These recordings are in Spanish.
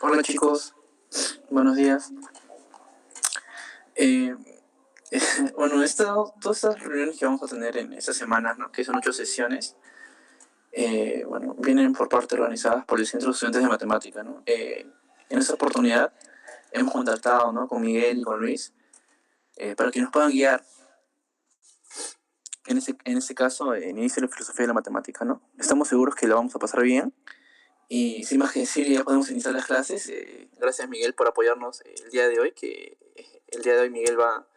Hola chicos, buenos días. Eh, bueno, todas estas reuniones que vamos a tener en esta semana, ¿no? Que son 8 sesiones, bueno, vienen por parte organizadas por el Centro de Estudiantes de Matemática, ¿no? En esta oportunidad hemos contactado, ¿no? Con Miguel y con Luis para que nos puedan guiar en este caso en inicio de la filosofía de la matemática, ¿no? Estamos seguros que la vamos a pasar bien y sin más que decir ya podemos iniciar las clases. Gracias Miguel por apoyarnos el día de hoy, que el día de hoy Miguel va a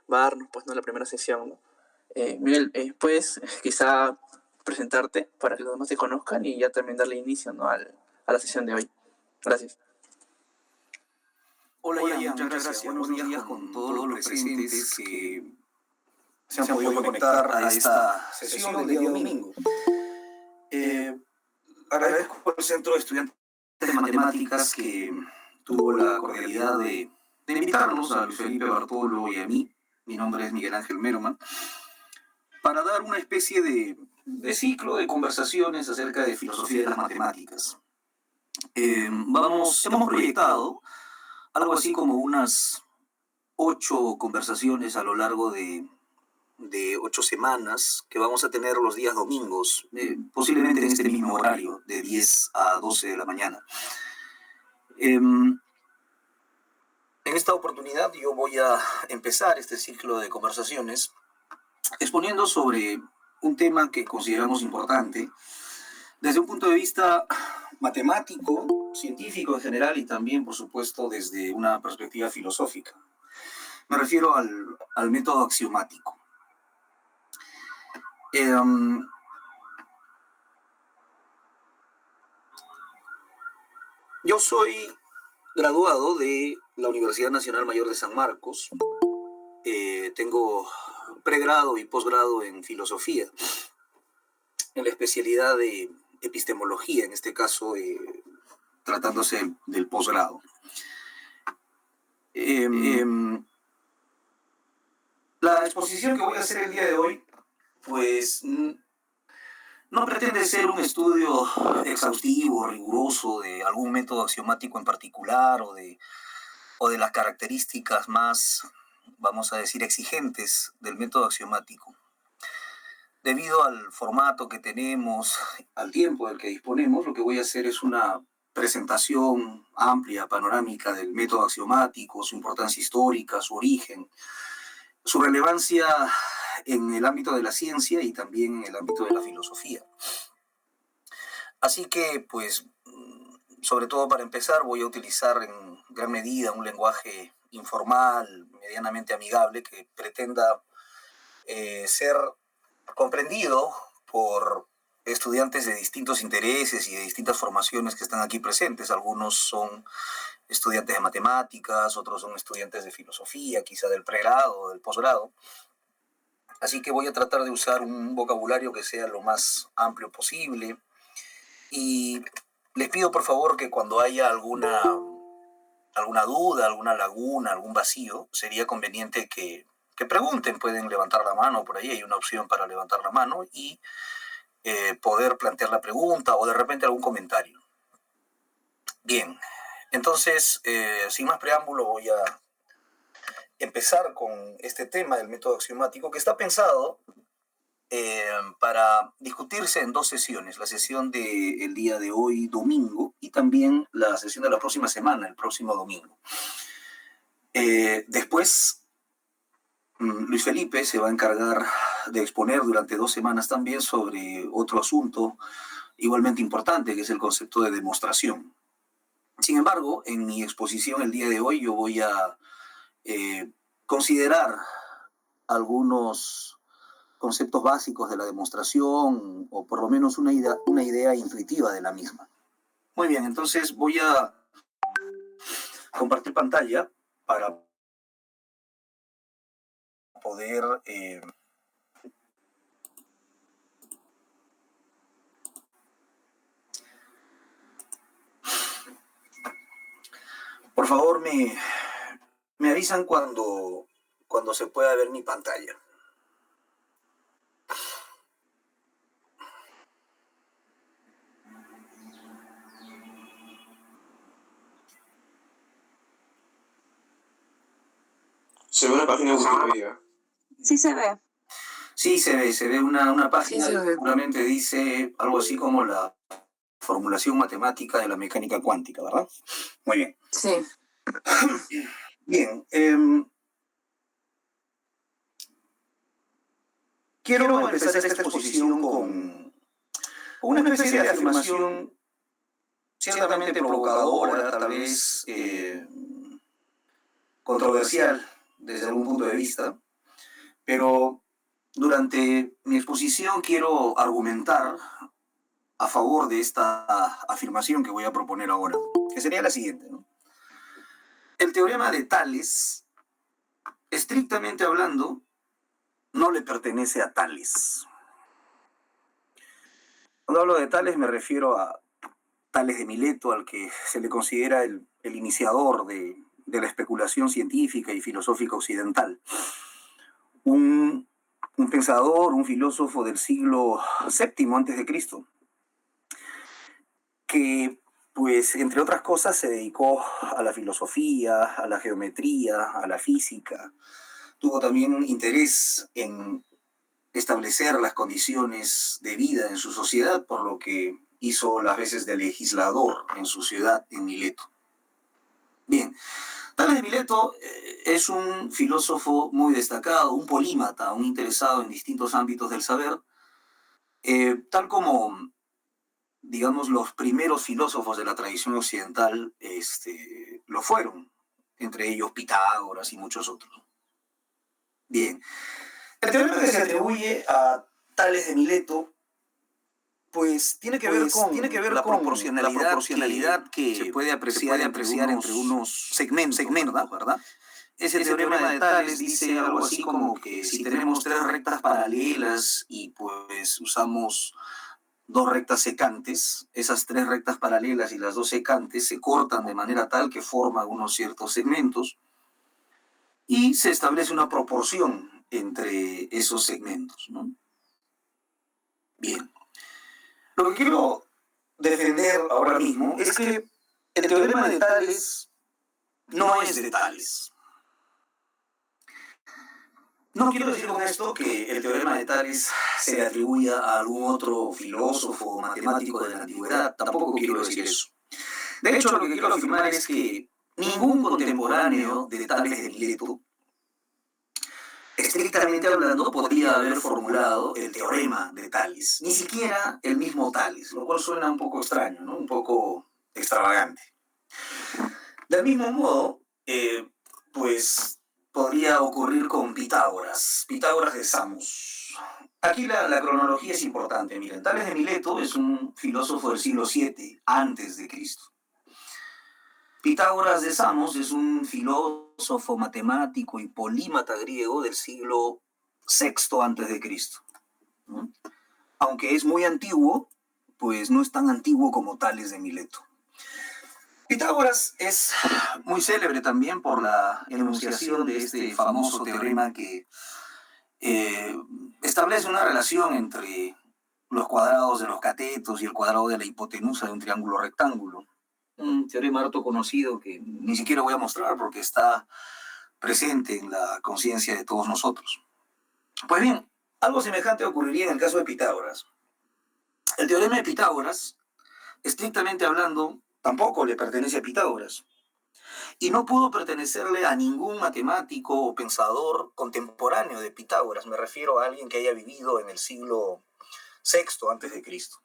darnos pues, ¿no? la primera sesión, ¿no? Miguel, puedes quizá presentarte para que los demás te conozcan y ya también darle inicio, ¿no? A la sesión de hoy. Gracias. Hola Ian, muchas gracias. Buenos días con todos los presentes que se han podido conectar a esta sesión del día domingo. Agradezco al Centro de Estudiantes de Matemáticas que tuvo la cordialidad de invitarnos a Luis Felipe Bartolo y a mí. Mi nombre es Miguel Ángel Meroman, para dar una especie de ciclo de conversaciones acerca de filosofía de las matemáticas. Hemos proyectado algo así como unas 8 conversaciones a lo largo de 8 semanas que vamos a tener los días domingos, posiblemente en este mismo horario, de 10 a 12 de la mañana. En esta oportunidad yo voy a empezar este ciclo de conversaciones exponiendo sobre un tema que consideramos importante desde un punto de vista matemático, científico en general y también, por supuesto, desde una perspectiva filosófica. Me refiero al método axiomático. Yo soy graduado de la Universidad Nacional Mayor de San Marcos. Tengo pregrado y posgrado en filosofía, en la especialidad de epistemología, en este caso tratándose del posgrado. La exposición que voy a hacer el día de hoy, pues no pretende ser un estudio exhaustivo, riguroso de algún método axiomático en particular o de las características más, vamos a decir, exigentes del método axiomático. Debido al formato que tenemos, al tiempo del que disponemos, lo que voy a hacer es una presentación amplia, panorámica del método axiomático, su importancia histórica, su origen, su relevancia en el ámbito de la ciencia y también en el ámbito de la filosofía. Así que, pues, sobre todo para empezar, voy a utilizar en gran medida un lenguaje informal, medianamente amigable, que pretenda ser comprendido por estudiantes de distintos intereses y de distintas formaciones que están aquí presentes. Algunos son estudiantes de matemáticas, otros son estudiantes de filosofía, quizá del pregrado o del posgrado. Así que voy a tratar de usar un vocabulario que sea lo más amplio posible. Y les pido por favor que cuando haya alguna duda, alguna laguna, algún vacío, sería conveniente que pregunten. Pueden levantar la mano, por ahí hay una opción para levantar la mano y poder plantear la pregunta o de repente algún comentario. Bien, entonces, sin más preámbulo, voy a empezar con este tema del método axiomático que está pensado para discutirse en 2 sesiones, la sesión del día de hoy, domingo, y también la sesión de la próxima semana, el próximo domingo. Después, Luis Felipe se va a encargar de exponer durante 2 semanas también sobre otro asunto igualmente importante, que es el concepto de demostración. Sin embargo, en mi exposición el día de hoy yo voy a considerar algunos conceptos básicos de la demostración o por lo menos una idea intuitiva de la misma. Muy bien, entonces voy a compartir pantalla para poder por favor me avisan cuando se pueda ver mi pantalla. Se ve una página de Wikipedia. Sí se ve. Sí, se ve una página Sí, se que ve. seguramente dice algo así como la formulación matemática de la mecánica cuántica, ¿verdad? Muy bien. Sí. Bien. Quiero empezar esta exposición con una especie de afirmación ciertamente provocadora, tal vez controversial desde algún punto de vista, pero durante mi exposición quiero argumentar a favor de esta afirmación que voy a proponer ahora, que sería la siguiente, ¿no? El teorema de Tales, estrictamente hablando, no le pertenece a Tales. Cuando hablo de Tales me refiero a Tales de Mileto, al que se le considera el iniciador de la especulación científica y filosófica occidental. Un pensador, un filósofo del siglo VII antes de Cristo, que, pues, entre otras cosas, se dedicó a la filosofía, a la geometría, a la física. Tuvo también un interés en establecer las condiciones de vida en su sociedad, por lo que hizo las veces de legislador en su ciudad, en Mileto. Bien, Tales de Mileto es un filósofo muy destacado, un polímata, un interesado en distintos ámbitos del saber, tal como, digamos, los primeros filósofos de la tradición occidental lo fueron, entre ellos Pitágoras y muchos otros. Bien, el teorema que se atribuye a Tales de Mileto, pues tiene que ver con la proporcionalidad que se puede apreciar entre unos segmentos, ¿verdad? Ese teorema de Tales dice algo así como que si tenemos tres rectas paralelas y pues usamos dos rectas secantes, esas tres rectas paralelas y las dos secantes se cortan de manera tal que forman unos ciertos segmentos y se establece una proporción entre esos segmentos, ¿no? Bien. Lo que quiero defender ahora mismo es que el teorema de Tales no es de Tales. No quiero decir con esto que el teorema de Tales se le atribuya a algún otro filósofo o matemático de la antigüedad, tampoco quiero decir eso. De hecho, lo que quiero afirmar es que ningún contemporáneo de Tales de Mileto, estrictamente hablando, podría haber formulado el teorema de Tales, ni siquiera el mismo Tales, lo cual suena un poco extraño, ¿no? Un poco extravagante. Del mismo modo, pues podría ocurrir con Pitágoras de Samos. Aquí la cronología es importante. Miren, Tales de Mileto es un filósofo del siglo VII antes de Cristo. Pitágoras de Samos es un filósofo, matemático y polímata griego del siglo VI antes de Cristo. ¿No? Aunque es muy antiguo, pues no es tan antiguo como Tales de Mileto. Pitágoras es muy célebre también por la enunciación de este famoso teorema que establece una relación entre los cuadrados de los catetos y el cuadrado de la hipotenusa de un triángulo rectángulo. Un teorema harto conocido que ni siquiera voy a mostrar porque está presente en la conciencia de todos nosotros. Pues bien, algo semejante ocurriría en el caso de Pitágoras. El teorema de Pitágoras, estrictamente hablando, tampoco le pertenece a Pitágoras. Y no pudo pertenecerle a ningún matemático o pensador contemporáneo de Pitágoras. Me refiero a alguien que haya vivido en el siglo VI antes de Cristo.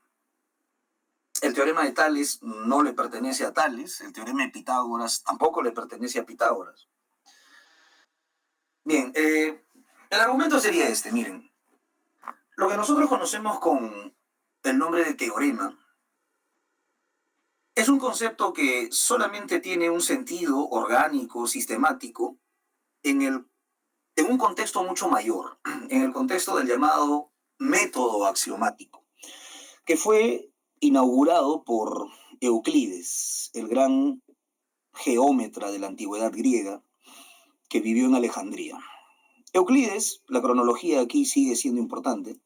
El teorema de Tales no le pertenece a Tales, el teorema de Pitágoras tampoco le pertenece a Pitágoras. Bien, el argumento sería este, miren. Lo que nosotros conocemos con el nombre de teorema es un concepto que solamente tiene un sentido orgánico, sistemático, en un contexto mucho mayor, en el contexto del llamado método axiomático, que fue inaugurado por Euclides, el gran geómetra de la antigüedad griega, que vivió en Alejandría. Euclides, la cronología aquí sigue siendo importante,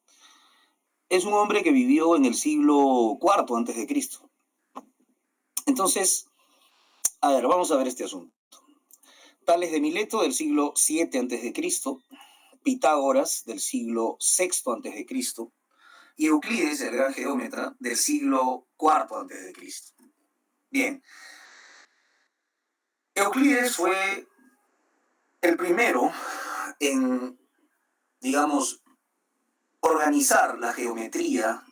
es un hombre que vivió en el siglo IV antes de Cristo. Entonces, a ver, vamos a ver este asunto. Tales de Mileto del siglo VII a.C., Pitágoras del siglo VI a.C., y Euclides, el gran geómetra, del siglo IV a.C. Bien, Euclides fue el primero en, digamos, organizar la geometría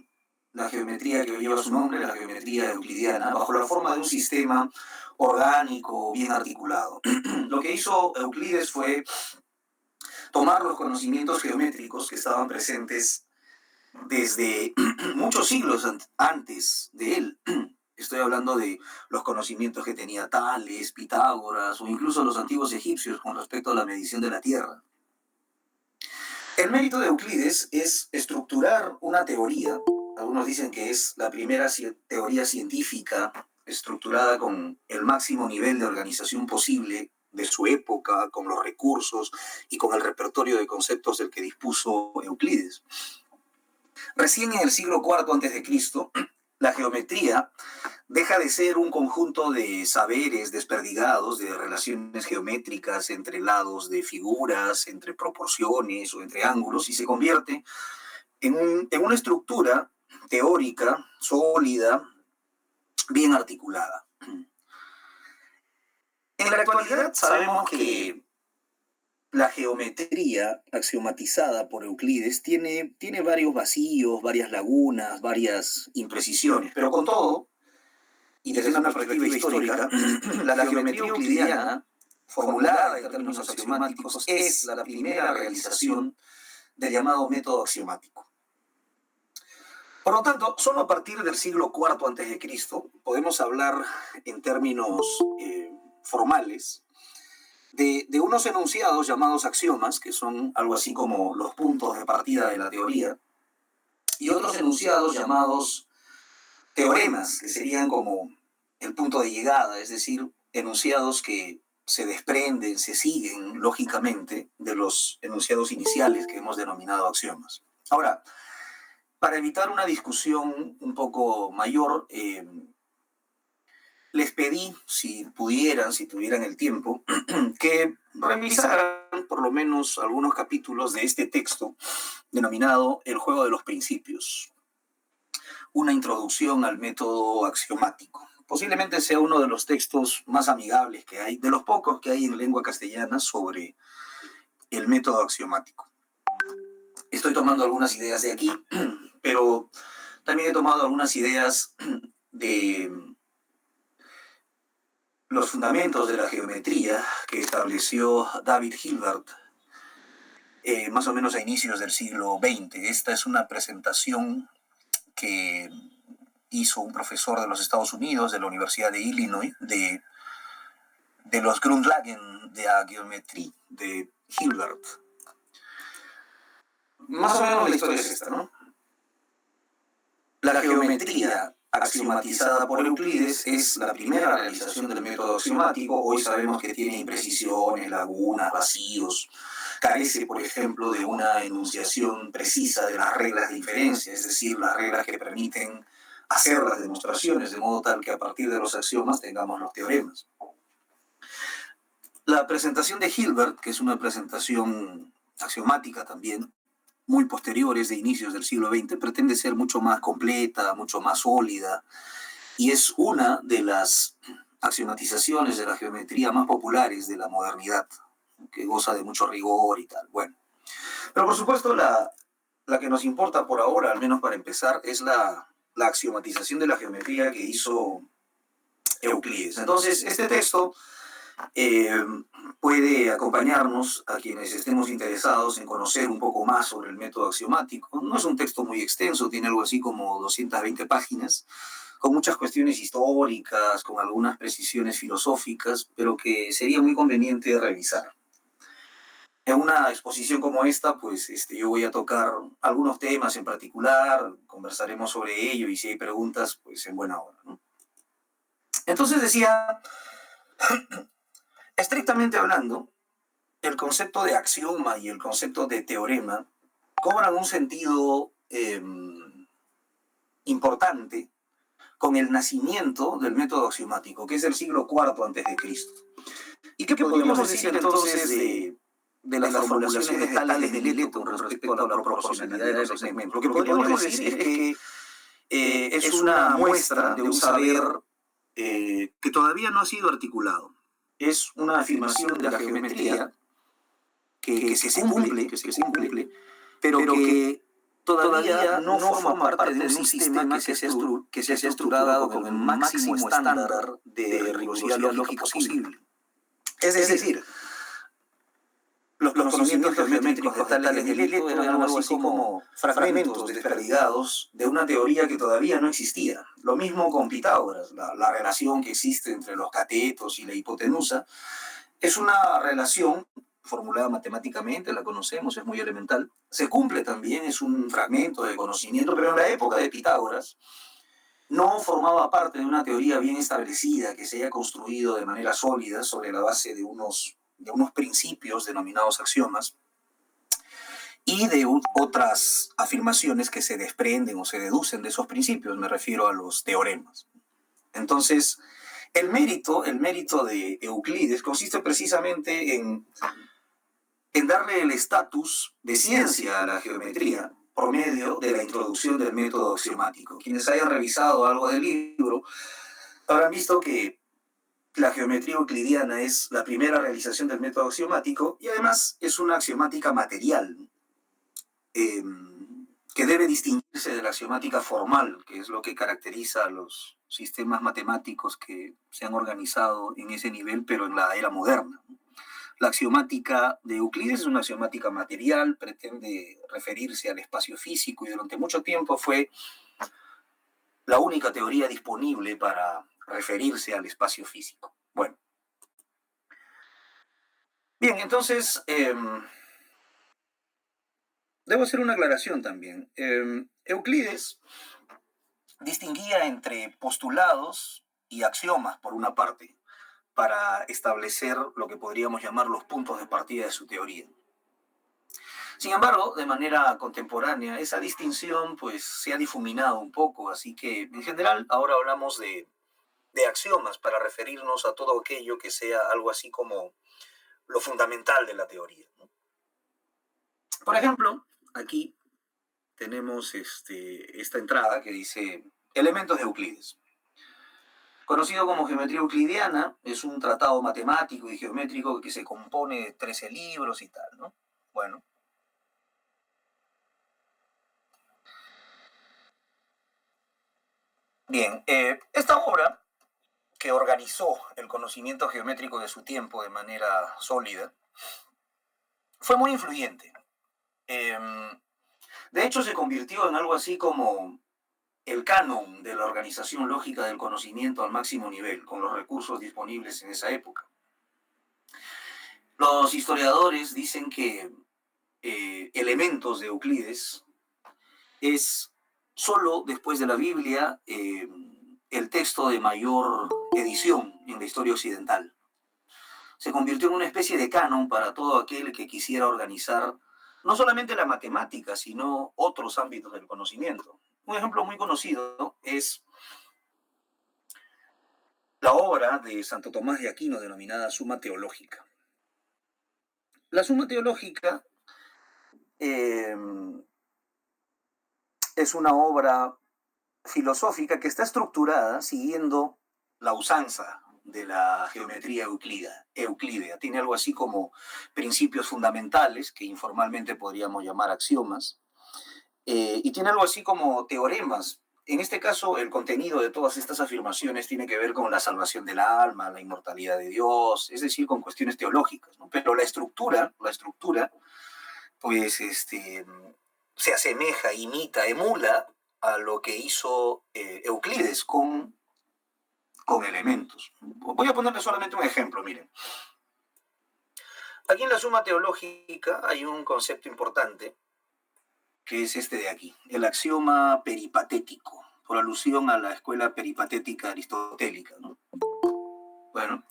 que lleva su nombre, la geometría euclidiana, bajo la forma de un sistema orgánico bien articulado. Lo que hizo Euclides fue tomar los conocimientos geométricos que estaban presentes desde muchos siglos antes de él. Estoy hablando de los conocimientos que tenía Tales, Pitágoras o incluso los antiguos egipcios con respecto a la medición de la Tierra. El mérito de Euclides es estructurar una teoría. Algunos dicen que es la primera teoría científica estructurada con el máximo nivel de organización posible de su época, con los recursos y con el repertorio de conceptos del que dispuso Euclides. Recién en el siglo IV a.C., la geometría deja de ser un conjunto de saberes desperdigados, de relaciones geométricas entre lados de figuras, entre proporciones o entre ángulos, y se convierte en una estructura teórica, sólida, bien articulada. En la actualidad sabemos que la geometría axiomatizada por Euclides tiene varios vacíos, varias lagunas, varias imprecisiones, pero con todo, y desde una perspectiva histórica, la geometría euclidiana, formulada en términos axiomáticos, es la primera realización del llamado método axiomático. Por lo tanto, solo a partir del siglo IV a.C. podemos hablar en términos formales de unos enunciados llamados axiomas, que son algo así como los puntos de partida de la teoría, y otros enunciados llamados teoremas, que serían como el punto de llegada, es decir, enunciados que se desprenden, se siguen lógicamente de los enunciados iniciales que hemos denominado axiomas. Ahora, para evitar una discusión un poco mayor, les pedí, si pudieran, si tuvieran el tiempo, que revisaran por lo menos algunos capítulos de este texto denominado El juego de los principios, una introducción al método axiomático. Posiblemente sea uno de los textos más amigables que hay, de los pocos que hay en lengua castellana sobre el método axiomático. Estoy tomando algunas ideas de aquí, pero también he tomado algunas ideas de los fundamentos de la geometría que estableció David Hilbert más o menos a inicios del siglo XX. Esta es una presentación que hizo un profesor de los Estados Unidos, de la Universidad de Illinois, de los Grundlagen de la Geometrie de Hilbert. Más o menos la historia es esta, ¿no? La geometría axiomatizada por Euclides es la primera realización del método axiomático. Hoy sabemos que tiene imprecisiones, lagunas, vacíos. Carece, por ejemplo, de una enunciación precisa de las reglas de inferencia, es decir, las reglas que permiten hacer las demostraciones, de modo tal que a partir de los axiomas tengamos los teoremas. La presentación de Hilbert, que es una presentación axiomática también, muy posteriores de inicios del siglo XX, pretende ser mucho más completa, mucho más sólida, y es una de las axiomatizaciones de la geometría más populares de la modernidad, que goza de mucho rigor y tal. Bueno, pero por supuesto la que nos importa por ahora, al menos para empezar, es la axiomatización de la geometría que hizo Euclides. Entonces, este texto puede acompañarnos a quienes estemos interesados en conocer un poco más sobre el método axiomático. No es un texto muy extenso, tiene algo así como 220 páginas, con muchas cuestiones históricas, con algunas precisiones filosóficas, pero que sería muy conveniente revisar. En una exposición como esta, pues yo voy a tocar algunos temas en particular, conversaremos sobre ello y si hay preguntas, pues en buena hora, ¿no? Entonces decía, estrictamente hablando, el concepto de axioma y el concepto de teorema cobran un sentido importante con el nacimiento del método axiomático, que es del siglo IV a.C. ¿Y qué podríamos decir entonces de las formulaciones de Tales de Mileto con respecto a la proporcionalidad de los segmentos? Lo que podríamos decir es que es una muestra de un saber que todavía no ha sido articulado. Es una afirmación de la geometría que se cumple, pero que todavía no forma parte de un sistema que se ha estructurado con el máximo estándar de rigurosidad lógica posible. Es decir, los conocimientos geométricos de Tales de Mileto eran algo así como fragmentos desperdigados de una teoría que todavía no existía. Lo mismo con Pitágoras, la relación que existe entre los catetos y la hipotenusa. Es una relación formulada matemáticamente, la conocemos, es muy elemental. Se cumple también, es un fragmento de conocimiento, pero en la época de Pitágoras no formaba parte de una teoría bien establecida que se haya construido de manera sólida sobre la base de unos principios denominados axiomas y de otras afirmaciones que se desprenden o se deducen de esos principios, me refiero a los teoremas. Entonces, el mérito de Euclides consiste precisamente en darle el estatus de ciencia a la geometría por medio de la introducción del método axiomático. Quienes hayan revisado algo del libro habrán visto que la geometría euclidiana es la primera realización del método axiomático y además es una axiomática material que debe distinguirse de la axiomática formal, que es lo que caracteriza a los sistemas matemáticos que se han organizado en ese nivel, pero en la era moderna. La axiomática de Euclides es una axiomática material, pretende referirse al espacio físico y durante mucho tiempo fue la única teoría disponible para referirse al espacio físico. Bueno. Bien, entonces, debo hacer una aclaración también. Euclides distinguía entre postulados y axiomas, por una parte, para establecer lo que podríamos llamar los puntos de partida de su teoría. Sin embargo, de manera contemporánea, esa distinción pues, se ha difuminado un poco, así que en general ahora hablamos de axiomas para referirnos a todo aquello que sea algo así como lo fundamental de la teoría, ¿no? Por ejemplo, aquí tenemos esta entrada que dice elementos de Euclides. Conocido como geometría euclidiana, es un tratado matemático y geométrico que se compone de 13 libros y tal, ¿no? Bueno. Bien, esta obra, que organizó el conocimiento geométrico de su tiempo de manera sólida, fue muy influyente. De hecho, se convirtió en algo así como el canon de la organización lógica del conocimiento al máximo nivel, con los recursos disponibles en esa época. Los historiadores dicen que Elementos de Euclides es solo después de la Biblia el texto de mayor edición en la historia occidental. Se convirtió en una especie de canon para todo aquel que quisiera organizar no solamente la matemática, sino otros ámbitos del conocimiento. Un ejemplo muy conocido es la obra de Santo Tomás de Aquino denominada Suma Teológica. La Suma Teológica es una obra filosófica que está estructurada siguiendo la usanza de la geometría euclídea. Tiene algo así como principios fundamentales, que informalmente podríamos llamar axiomas, y tiene algo así como teoremas. En este caso, el contenido de todas estas afirmaciones tiene que ver con la salvación del alma, la inmortalidad de Dios, es decir, con cuestiones teológicas, ¿no? Pero la estructura, pues, se asemeja, imita, emula a lo que hizo Euclides con elementos. Voy a ponerle solamente un ejemplo, miren. Aquí en la Suma Teológica hay un concepto importante, que es este de aquí, el axioma peripatético, por alusión a la escuela peripatética aristotélica, ¿no? Bueno,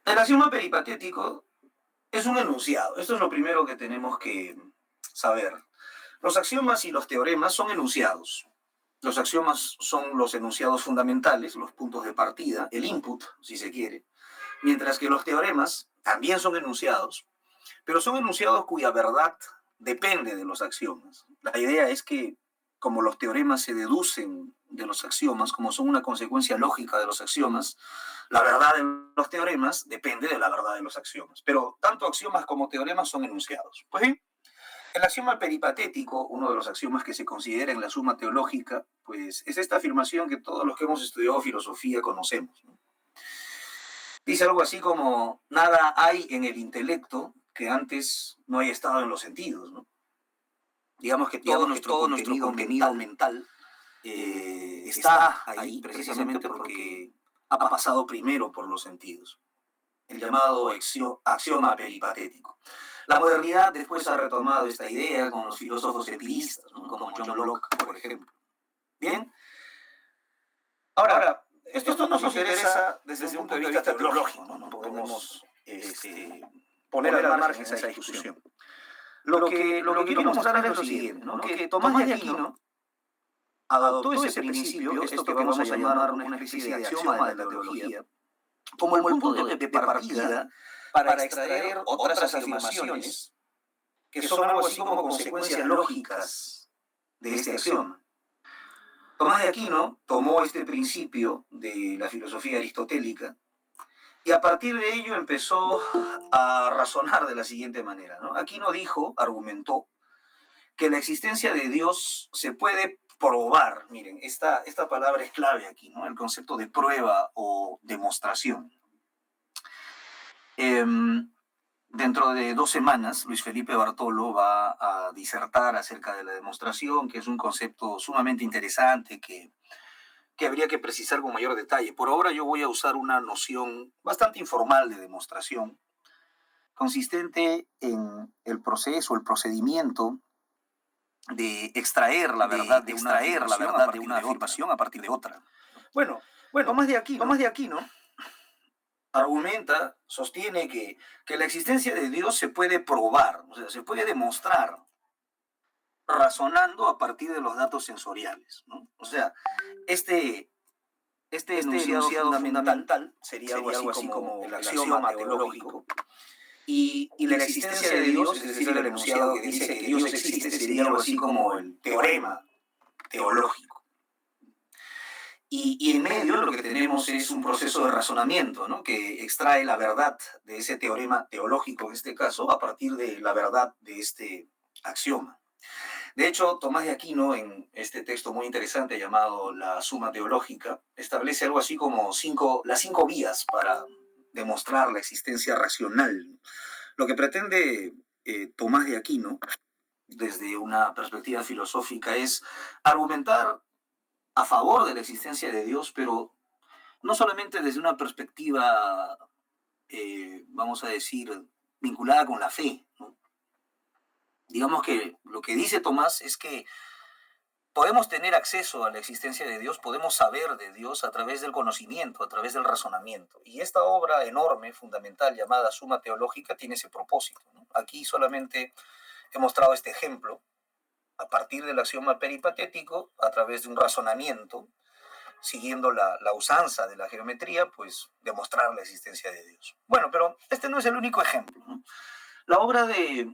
el axioma peripatético es un enunciado. Esto es lo primero que tenemos que saber. Los axiomas y los teoremas son enunciados. Los axiomas son los enunciados fundamentales, los puntos de partida, el input, si se quiere. mientras que los teoremas también son enunciados, pero son enunciados cuya verdad depende de los axiomas. La idea es que, como los teoremas se deducen de los axiomas, como son una consecuencia lógica de los axiomas, la verdad de los teoremas depende de la verdad de los axiomas. Pero tanto axiomas como teoremas son enunciados. Pues bien, el axioma peripatético, uno de los axiomas que se considera en la suma teológica, pues es esta afirmación que todos los que hemos estudiado filosofía conocemos, ¿no? Dice algo así como, nada hay en el intelecto que antes no haya estado en los sentidos, ¿no? Digamos que todo nuestro contenido mental está ahí precisamente porque ha pasado primero por los sentidos. El llamado axioma peripatético. La modernidad después ha retomado esta idea con los filósofos empiristas, ¿no? Como John Locke, por ejemplo. Bien. Ahora, esto nos interesa desde un punto de vista teológico, ¿no? No podemos poner al margen esa discusión. Lo que quiero mostrar es lo siguiente, ¿no? Que Tomás de Aquino adoptó ese principio, esto que vamos a llamar una especie de axioma de la teología, como el punto de partida para extraer otras afirmaciones que son algo así como consecuencias lógicas de este axioma. Tomás de Aquino tomó este principio de la filosofía aristotélica y a partir de ello empezó a razonar de la siguiente manera, ¿no? Aquino argumentó, que la existencia de Dios se puede probar. Miren, esta palabra es clave aquí, ¿no? El concepto de prueba o demostración. Dentro de 2 semanas, Luis Felipe Bartolo va a disertar acerca de la demostración, que es un concepto sumamente interesante que habría que precisar con mayor detalle. Por ahora yo voy a usar una noción bastante informal de demostración, consistente en el proceso, el procedimiento de extraer la verdad de una afirmación a partir de otra. Bueno, Tomás de Aquino argumenta, sostiene que la existencia de Dios se puede probar, o sea, se puede demostrar razonando a partir de los datos sensoriales, ¿no? O sea, este enunciado fundamental sería algo así como el axioma teológico, y la existencia de Dios, es decir, el enunciado que dice que Dios existe, sería algo así como el teorema teológico. Y en medio lo que tenemos es un proceso de razonamiento, ¿no? Que extrae la verdad de ese teorema teológico, en este caso, a partir de la verdad de este axioma. De hecho, Tomás de Aquino, en este texto muy interesante llamado La Suma Teológica, establece algo así como las 5 vías para demostrar la existencia racional. Lo que pretende Tomás de Aquino, desde una perspectiva filosófica, es argumentar a favor de la existencia de Dios, pero no solamente desde una perspectiva, vamos a decir, vinculada con la fe, ¿no? Digamos que lo que dice Tomás es que podemos tener acceso a la existencia de Dios, podemos saber de Dios a través del conocimiento, a través del razonamiento. Y esta obra enorme, fundamental, llamada Suma Teológica, tiene ese propósito, ¿no? Aquí solamente he mostrado este ejemplo, a partir del axioma peripatético, a través de un razonamiento, siguiendo la usanza de la geometría, pues demostrar la existencia de Dios. Bueno, pero este no es el único ejemplo, ¿no? La obra de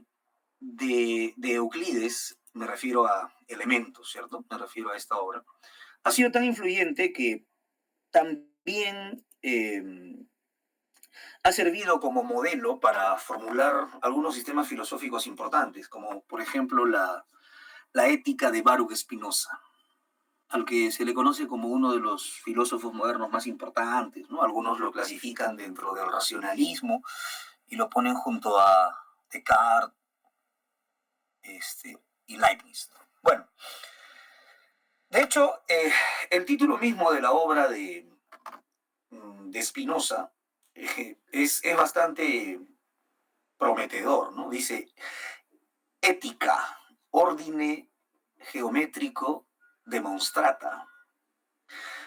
Euclides, me refiero a Elementos, ¿cierto? Me refiero a esta obra, ha sido tan influyente que también ha servido como modelo para formular algunos sistemas filosóficos importantes, como por ejemplo la ética de Baruch Spinoza, al que se le conoce como uno de los filósofos modernos más importantes, ¿no? Algunos lo clasifican dentro del racionalismo y lo ponen junto a Descartes y Leibniz. Bueno, de hecho, el título mismo de la obra de Spinoza es bastante prometedor, ¿no? Dice, ética, ordine geométrico demonstrata.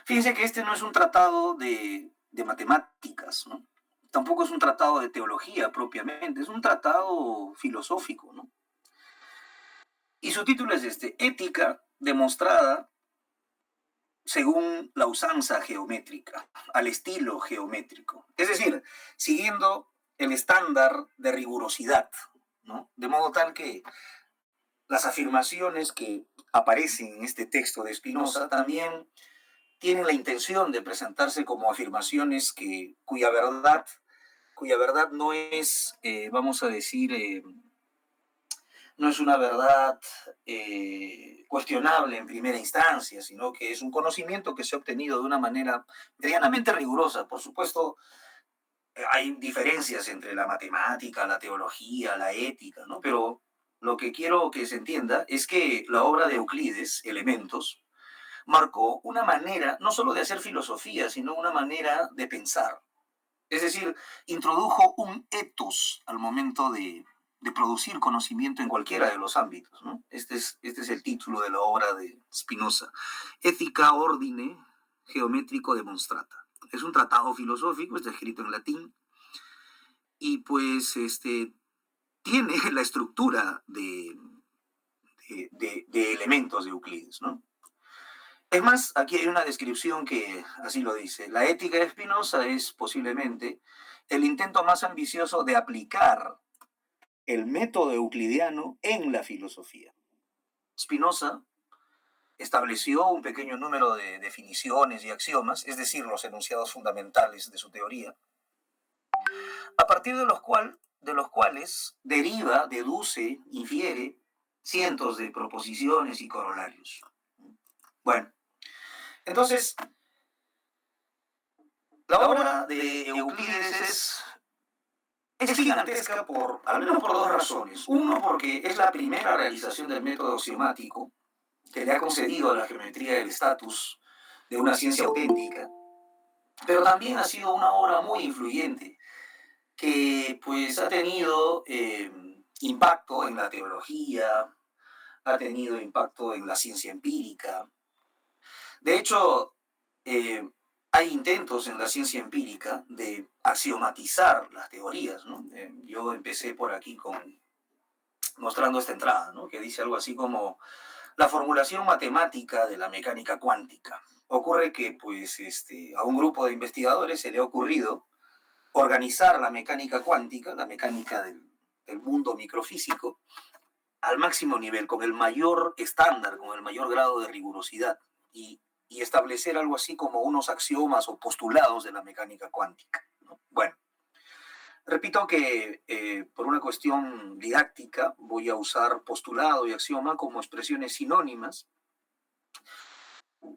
Fíjense que este no es un tratado de matemáticas, ¿no? Tampoco es un tratado de teología propiamente, es un tratado filosófico, ¿no? Y su título es ética demostrada según la usanza geométrica, al estilo geométrico. Es decir, siguiendo el estándar de rigurosidad, ¿no? De modo tal que las afirmaciones que aparecen en este texto de Spinoza también tienen la intención de presentarse como afirmaciones cuya verdad no es, vamos a decir, no es una verdad cuestionable en primera instancia, sino que es un conocimiento que se ha obtenido de una manera medianamente rigurosa. Por supuesto, hay diferencias entre la matemática, la teología, la ética, ¿no? Pero lo que quiero que se entienda es que la obra de Euclides, Elementos, marcó una manera no solo de hacer filosofía, sino una manera de pensar. Es decir, introdujo un ethos al momento de producir conocimiento en cualquiera de los ámbitos, ¿no? Este es el título de la obra de Spinoza, Ethica Ordine Geometrico Demonstrata. Es un tratado filosófico, está escrito en latín, y pues tiene la estructura de elementos de Euclides, ¿no? Es más, aquí hay una descripción que así lo dice. La ética de Spinoza es posiblemente el intento más ambicioso de aplicar el método euclidiano en la filosofía. Spinoza estableció un pequeño número de definiciones y axiomas, es decir, los enunciados fundamentales de su teoría, a partir de los cuales deriva, deduce, infiere cientos de proposiciones y corolarios. Bueno, entonces, la obra de Euclides es gigantesca al menos por dos razones. Uno, porque es la primera realización del método axiomático que le ha concedido a la geometría el estatus de una ciencia auténtica, pero también ha sido una obra muy influyente que pues ha tenido impacto en la teología, ha tenido impacto en la ciencia empírica. De hecho, hay intentos en la ciencia empírica de axiomatizar las teorías, ¿no? Yo empecé por aquí mostrando esta entrada, ¿no? Que dice algo así como la formulación matemática de la mecánica cuántica. Ocurre que pues, a un grupo de investigadores se le ha ocurrido organizar la mecánica cuántica, la mecánica del mundo microfísico, al máximo nivel, con el mayor estándar, con el mayor grado de rigurosidad, y establecer algo así como unos axiomas o postulados de la mecánica cuántica, ¿no? Bueno, repito que por una cuestión didáctica voy a usar postulado y axioma como expresiones sinónimas.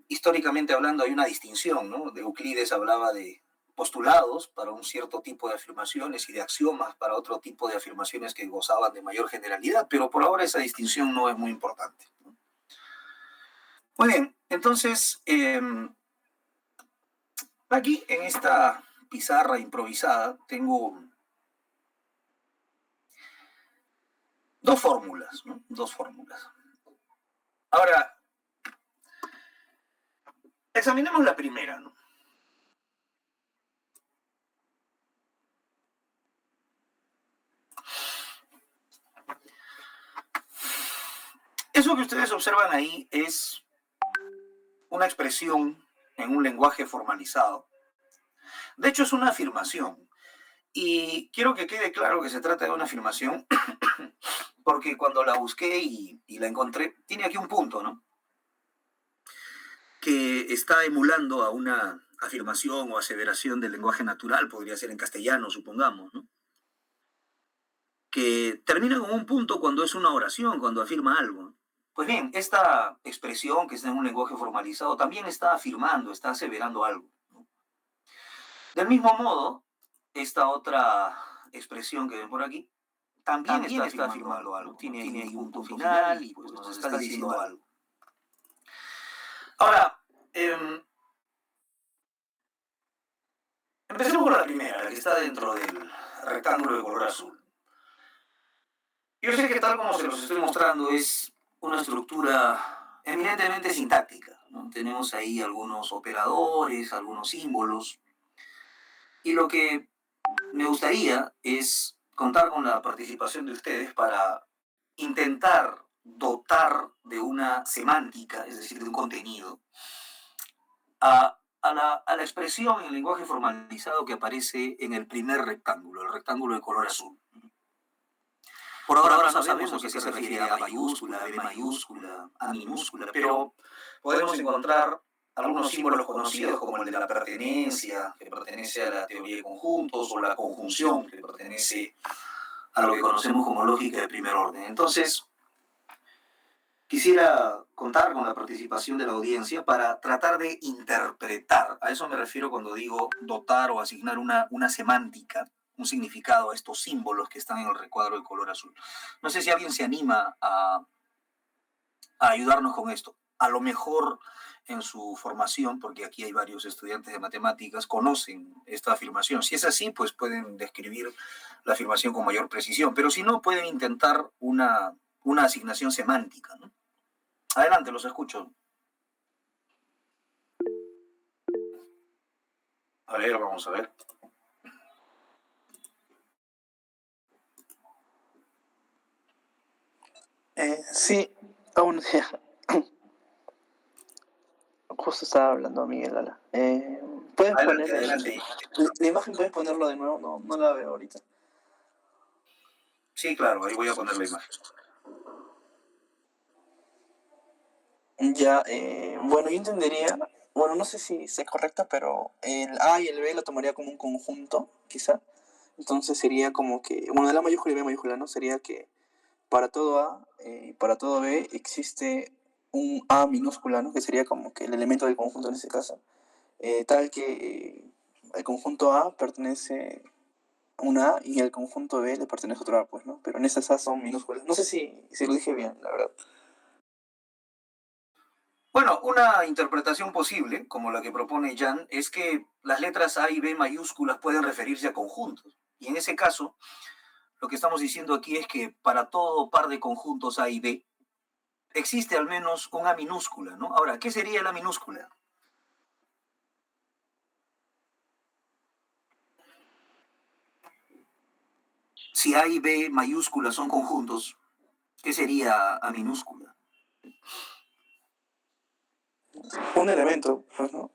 Históricamente hablando hay una distinción, ¿no? De Euclides hablaba de postulados para un cierto tipo de afirmaciones y de axiomas para otro tipo de afirmaciones que gozaban de mayor generalidad, pero por ahora esa distinción no es muy importante, ¿no? Muy bien, entonces, aquí en esta pizarra improvisada tengo dos fórmulas, ¿no? Dos fórmulas. Ahora, examinemos la primera, ¿no? Eso que ustedes observan ahí es una expresión en un lenguaje formalizado. De hecho, es una afirmación. Y quiero que quede claro que se trata de una afirmación porque cuando la busqué y la encontré, tiene aquí un punto, ¿no? Que está emulando a una afirmación o aseveración del lenguaje natural, podría ser en castellano, supongamos, ¿no? Que termina con un punto cuando es una oración, cuando afirma algo. Pues bien, esta expresión que está en un lenguaje formalizado también está afirmando, está aseverando algo, ¿no? Del mismo modo, esta otra expresión que ven por aquí también está afirmando algo, tiene ahí un punto final y pues nos está diciendo algo. Ahora, empecemos por la primera, la que está dentro del rectángulo de color azul. Yo sé que tal como se los estoy mostrando es una estructura eminentemente sintáctica, ¿no? Tenemos ahí algunos operadores, algunos símbolos, y lo que me gustaría es contar con la participación de ustedes para intentar dotar de una semántica, es decir, de un contenido, a la expresión en el lenguaje formalizado que aparece en el primer rectángulo, el rectángulo de color azul. Por ahora no sabemos a qué se refiere A mayúscula, B mayúscula, A minúscula, pero podemos encontrar algunos símbolos conocidos como el de la pertenencia, que pertenece a la teoría de conjuntos, o la conjunción, que pertenece a lo que conocemos como lógica de primer orden. Entonces, quisiera contar con la participación de la audiencia para tratar de interpretar, a eso me refiero cuando digo dotar o asignar una semántica, un significado a estos símbolos que están en el recuadro de color azul. No sé si alguien se anima a ayudarnos con esto. A lo mejor en su formación, porque aquí hay varios estudiantes de matemáticas, conocen esta afirmación. Si es así, pues pueden describir la afirmación con mayor precisión, pero si no, pueden intentar una asignación semántica, ¿no? Adelante, los escucho. A ver, vamos a ver. Sí, aún justo estaba hablando Miguel Ala. ¿Puedes Adelante, poner adelante. la imagen? ¿Puedes ponerlo de nuevo? No, no la veo ahorita. Sí, claro, ahí voy a poner la imagen. Ya, bueno, yo entendería, bueno, no sé si es correcta, pero el A y el B lo tomaría como un conjunto, quizá. Entonces sería como que, bueno, de la mayúscula y B mayúscula, ¿no? Sería que para todo A y para todo B existe un A minúscula, ¿no? Que sería como que el elemento del conjunto en ese caso. Tal que el conjunto A pertenece a una A y el conjunto B le pertenece a otro A, pues, ¿no? Pero en estas A son minúsculas. No sé si lo dije bien, la verdad. Bueno, una interpretación posible, como la que propone Jan, es que las letras A y B mayúsculas pueden referirse a conjuntos. Y en ese caso, lo que estamos diciendo aquí es que para todo par de conjuntos A y B, existe al menos un A minúscula, ¿no? Ahora, ¿qué sería la minúscula? Si A y B mayúsculas son conjuntos, ¿qué sería A minúscula? Un elemento, pues, ¿no?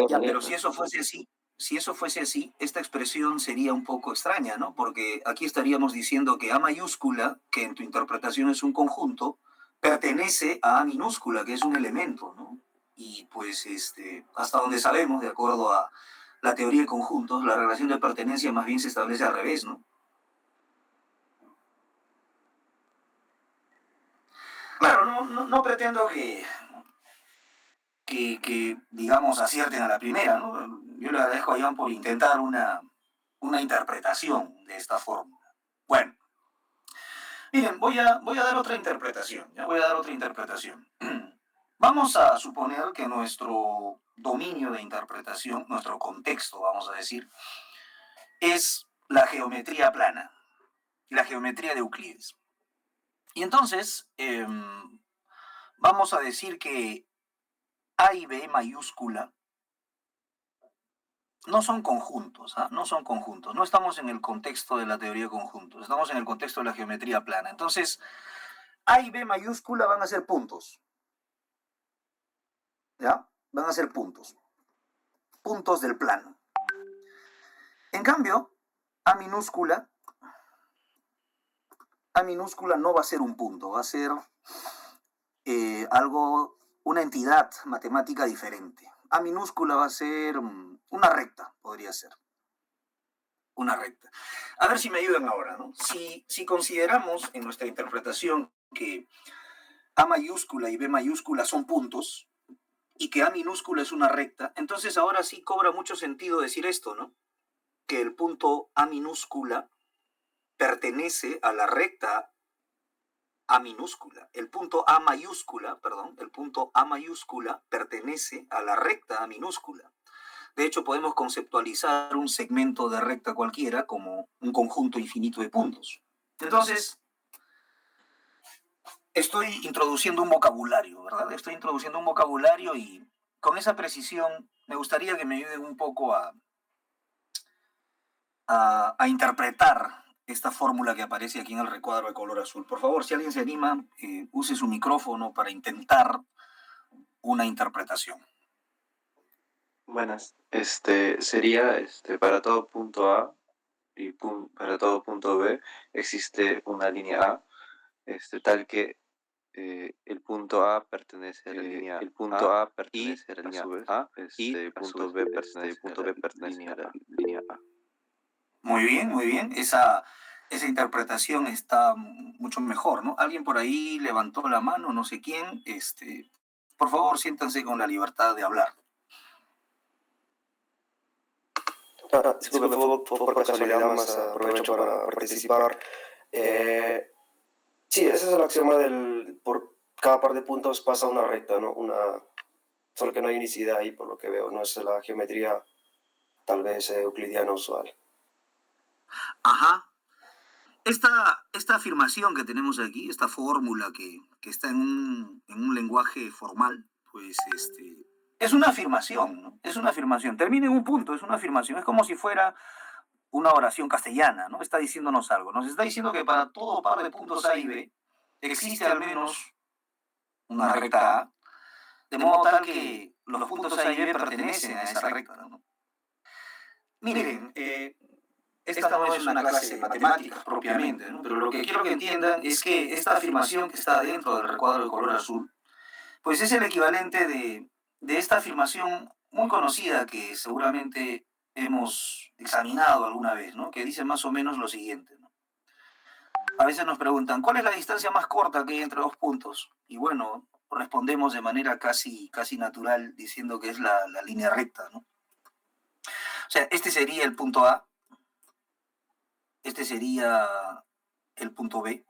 Ya, pero si eso fuese así, esta expresión sería un poco extraña, ¿no? Porque aquí estaríamos diciendo que A mayúscula, que en tu interpretación es un conjunto, pertenece a A minúscula, que es un elemento, ¿no? Y pues hasta donde sabemos, de acuerdo a la teoría de conjuntos, la relación de pertenencia más bien se establece al revés, ¿no? Claro, no pretendo que, digamos, acierten a la primera, ¿no? Yo le agradezco a Jan por intentar una interpretación de esta fórmula. Bueno, miren, voy a dar otra interpretación, ya voy a dar otra interpretación. Vamos a suponer que nuestro dominio de interpretación, nuestro contexto, vamos a decir, es la geometría plana, la geometría de Euclides. Y entonces, vamos a decir que A y B mayúscula no son conjuntos, ¿ah? No son conjuntos. No estamos en el contexto de la teoría de conjuntos, estamos en el contexto de la geometría plana. Entonces, A y B mayúscula van a ser puntos. ¿Ya? Van a ser puntos. Puntos del plano. En cambio, A minúscula, A minúscula no va a ser un punto, va a ser algo, una entidad matemática diferente. A minúscula va a ser una recta, podría ser. Una recta. A ver si me ayudan ahora, ¿no? Si consideramos en nuestra interpretación que A mayúscula y B mayúscula son puntos y que A minúscula es una recta, entonces ahora sí cobra mucho sentido decir esto, ¿no? Que el punto A minúscula pertenece a la recta A minúscula. El punto A mayúscula, perdón, el punto A mayúscula pertenece a la recta A minúscula. De hecho, podemos conceptualizar un segmento de recta cualquiera como un conjunto infinito de puntos. Entonces, estoy introduciendo un vocabulario, ¿verdad? Estoy introduciendo un vocabulario y con esa precisión me gustaría que me ayuden un poco a interpretar esta fórmula que aparece aquí en el recuadro de color azul. Por favor, si alguien se anima, use su micrófono para intentar una interpretación. Buenas. Sería para todo punto A y para todo punto B existe una línea A, tal que el punto A pertenece a la línea El punto A y pertenece a la a línea su vez A y el a su punto vez B el pertenece a punto la B pertenece línea a la A. línea A. Muy bien, muy bien. Esa interpretación está mucho mejor, ¿no? Alguien por ahí levantó la mano, no sé quién. Por favor, siéntanse con la libertad de hablar. Disculpe, fue por casualidad, más aprovecho para participar. Eh, sí, ese es el axioma por cada par de puntos pasa una recta, ¿no? Solo que no hay unicidad ahí, por lo que veo, no es la geometría tal vez euclidiana usual. Ajá. Esta afirmación que tenemos aquí, esta fórmula que está en un lenguaje formal, pues es una afirmación, ¿no? Es una afirmación. Termina en un punto, es una afirmación. Es como si fuera una oración castellana, ¿no? Está diciéndonos algo. Nos está diciendo que para todo par de puntos A y B existe al menos una recta A, de modo tal que los puntos A y B pertenecen a esa recta, ¿no? Miren, esta no es una clase de matemáticas propiamente, ¿no? Pero lo que quiero que entiendan es que esta afirmación que está dentro del recuadro de color azul, pues es el equivalente de esta afirmación muy conocida que seguramente hemos examinado alguna vez, ¿no? Que dice más o menos lo siguiente, ¿no? A veces nos preguntan, ¿cuál es la distancia más corta que hay entre dos puntos? Y bueno, respondemos de manera casi natural diciendo que es la línea recta, ¿no? O sea, este sería el punto A, este sería el punto B,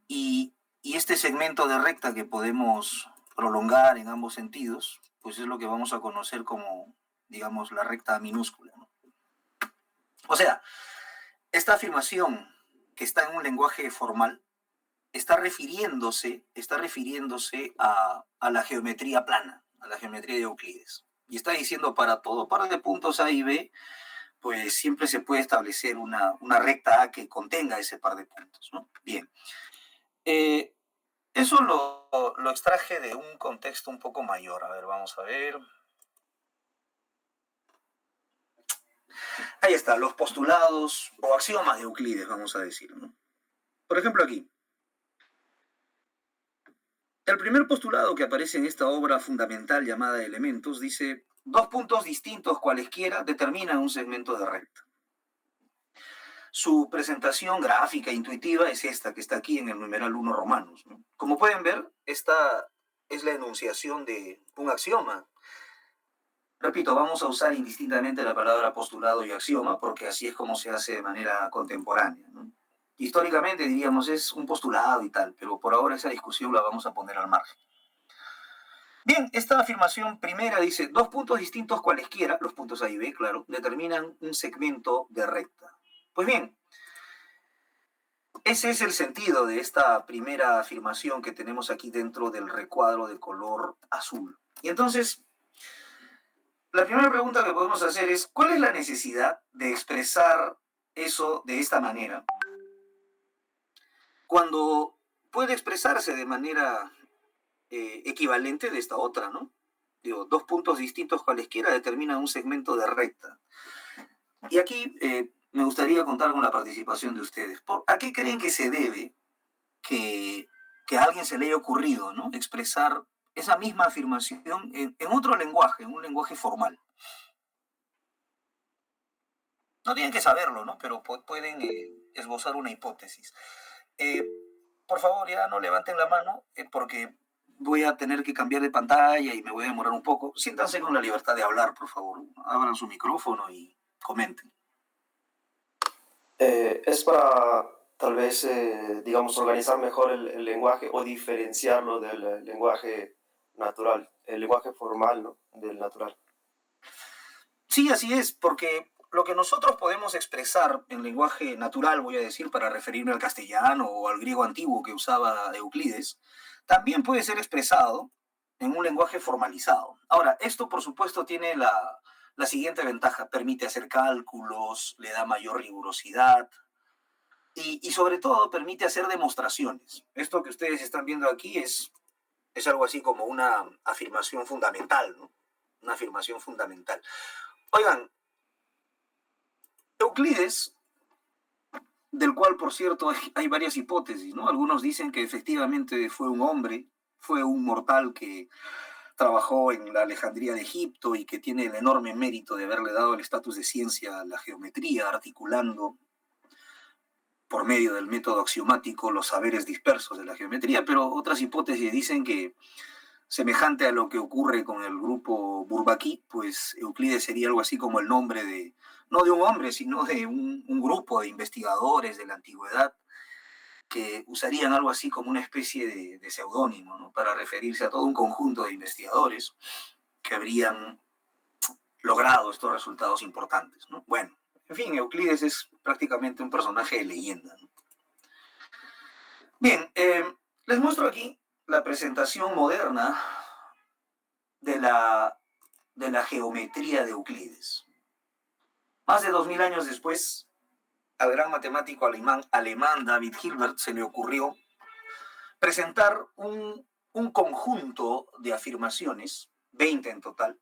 y este segmento de recta que podemos prolongar en ambos sentidos, pues es lo que vamos a conocer como, digamos, la recta minúscula, ¿no? O sea, esta afirmación que está en un lenguaje formal está refiriéndose a la geometría plana, a la geometría de Euclides. Y está diciendo para todo par de puntos A y B, pues siempre se puede establecer una recta A que contenga ese par de puntos, ¿no? Bien. Eso lo extraje de un contexto un poco mayor. A ver, vamos a ver. Ahí está, los postulados o axiomas de Euclides, vamos a decir, ¿no? Por ejemplo, aquí. El primer postulado que aparece en esta obra fundamental llamada Elementos dice: dos puntos distintos cualesquiera determinan un segmento de recta. Su presentación gráfica e intuitiva es esta, que está aquí en el numeral 1 romanos, ¿no? Como pueden ver, esta es la enunciación de un axioma. Repito, vamos a usar indistintamente la palabra postulado y axioma porque así es como se hace de manera contemporánea, ¿no? Históricamente diríamos es un postulado y tal, pero por ahora esa discusión la vamos a poner al margen. Bien, esta afirmación primera dice: dos puntos distintos cualesquiera, los puntos A y B, claro, determinan un segmento de recta. Pues bien, ese es el sentido de esta primera afirmación que tenemos aquí dentro del recuadro de color azul. Y entonces, la primera pregunta que podemos hacer es: ¿cuál es la necesidad de expresar eso de esta manera cuando puede expresarse de manera equivalente de esta otra, ¿no? Digo, dos puntos distintos cualesquiera determinan un segmento de recta. Y aquí me gustaría contar con la participación de ustedes. ¿A qué creen que se debe que a alguien se le haya ocurrido, ¿no?, expresar esa misma afirmación en otro lenguaje, en un lenguaje formal? No tienen que saberlo, ¿no? Pero pueden esbozar una hipótesis. Por favor, ya no levanten la mano porque voy a tener que cambiar de pantalla y me voy a demorar un poco. Siéntanse con la libertad de hablar, por favor. Abran su micrófono y comenten. Es para tal vez, digamos, organizar mejor el lenguaje o diferenciarlo del lenguaje natural, el lenguaje formal, ¿no?, del natural. Sí, así es, porque lo que nosotros podemos expresar en lenguaje natural, voy a decir, para referirme al castellano o al griego antiguo que usaba Euclides, también puede ser expresado en un lenguaje formalizado. Ahora, esto por supuesto tiene la siguiente ventaja: permite hacer cálculos, le da mayor rigurosidad y sobre todo permite hacer demostraciones. Esto que ustedes están viendo aquí es algo así como una afirmación fundamental, ¿no? una afirmación fundamental. Oigan, Euclides, del cual, por cierto, hay varias hipótesis, ¿no? Algunos dicen que efectivamente fue un hombre, fue un mortal que trabajó en la Alejandría de Egipto y que tiene el enorme mérito de haberle dado el estatus de ciencia a la geometría, articulando por medio del método axiomático los saberes dispersos de la geometría, pero otras hipótesis dicen que, semejante a lo que ocurre con el grupo Bourbaki, pues Euclides sería algo así como el nombre de, no de un hombre, sino de un grupo de investigadores de la antigüedad que usarían algo así como una especie de seudónimo, ¿no? Para referirse a todo un conjunto de investigadores que habrían logrado estos resultados importantes, ¿no? Bueno, en fin, Euclides es prácticamente un personaje de leyenda, ¿no? Bien, les muestro aquí la presentación moderna de la geometría de Euclides. Más de 2000 años después, al gran matemático alemán David Hilbert se le ocurrió presentar un conjunto de afirmaciones, 20 en total.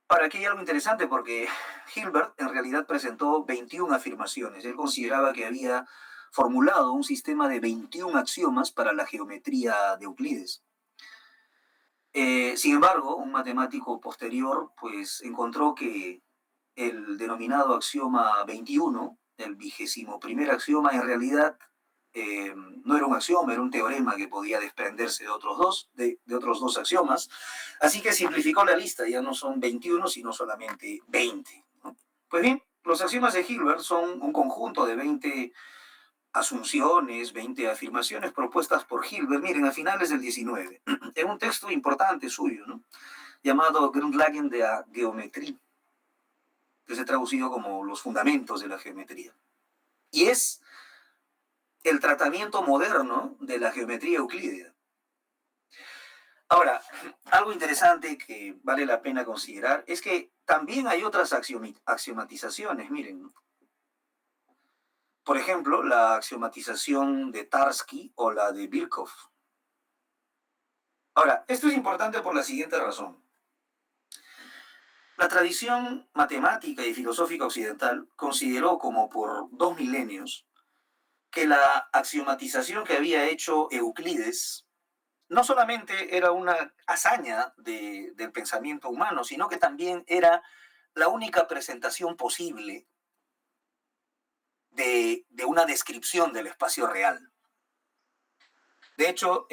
Ahora, aquí hay algo interesante porque Hilbert en realidad presentó 21 afirmaciones. Él consideraba que había formulado un sistema de 21 axiomas para la geometría de Euclides. Sin embargo, un matemático posterior pues encontró que el denominado axioma 21, el 21º axioma, en realidad no era un axioma, era un teorema que podía desprenderse de otros dos axiomas. Así que simplificó la lista, ya no son 21, sino solamente 20, ¿no? Pues bien, los axiomas de Hilbert son un conjunto de 20 asunciones, 20 afirmaciones propuestas por Hilbert, miren, a finales del 19, en un texto importante suyo, ¿no? Llamado Grundlagen der Geometrie, que se ha traducido como los fundamentos de la geometría. Y es el tratamiento moderno de la geometría euclídea. Ahora, algo interesante que vale la pena considerar es que también hay otras axiomatizaciones, miren. Por ejemplo, la axiomatización de Tarski o la de Birkhoff. Ahora, esto es importante por la siguiente razón. La tradición matemática y filosófica occidental consideró como por 2 milenios que la axiomatización que había hecho Euclides no solamente era una hazaña del pensamiento humano, sino que también era la única presentación posible de una descripción del espacio real. De hecho,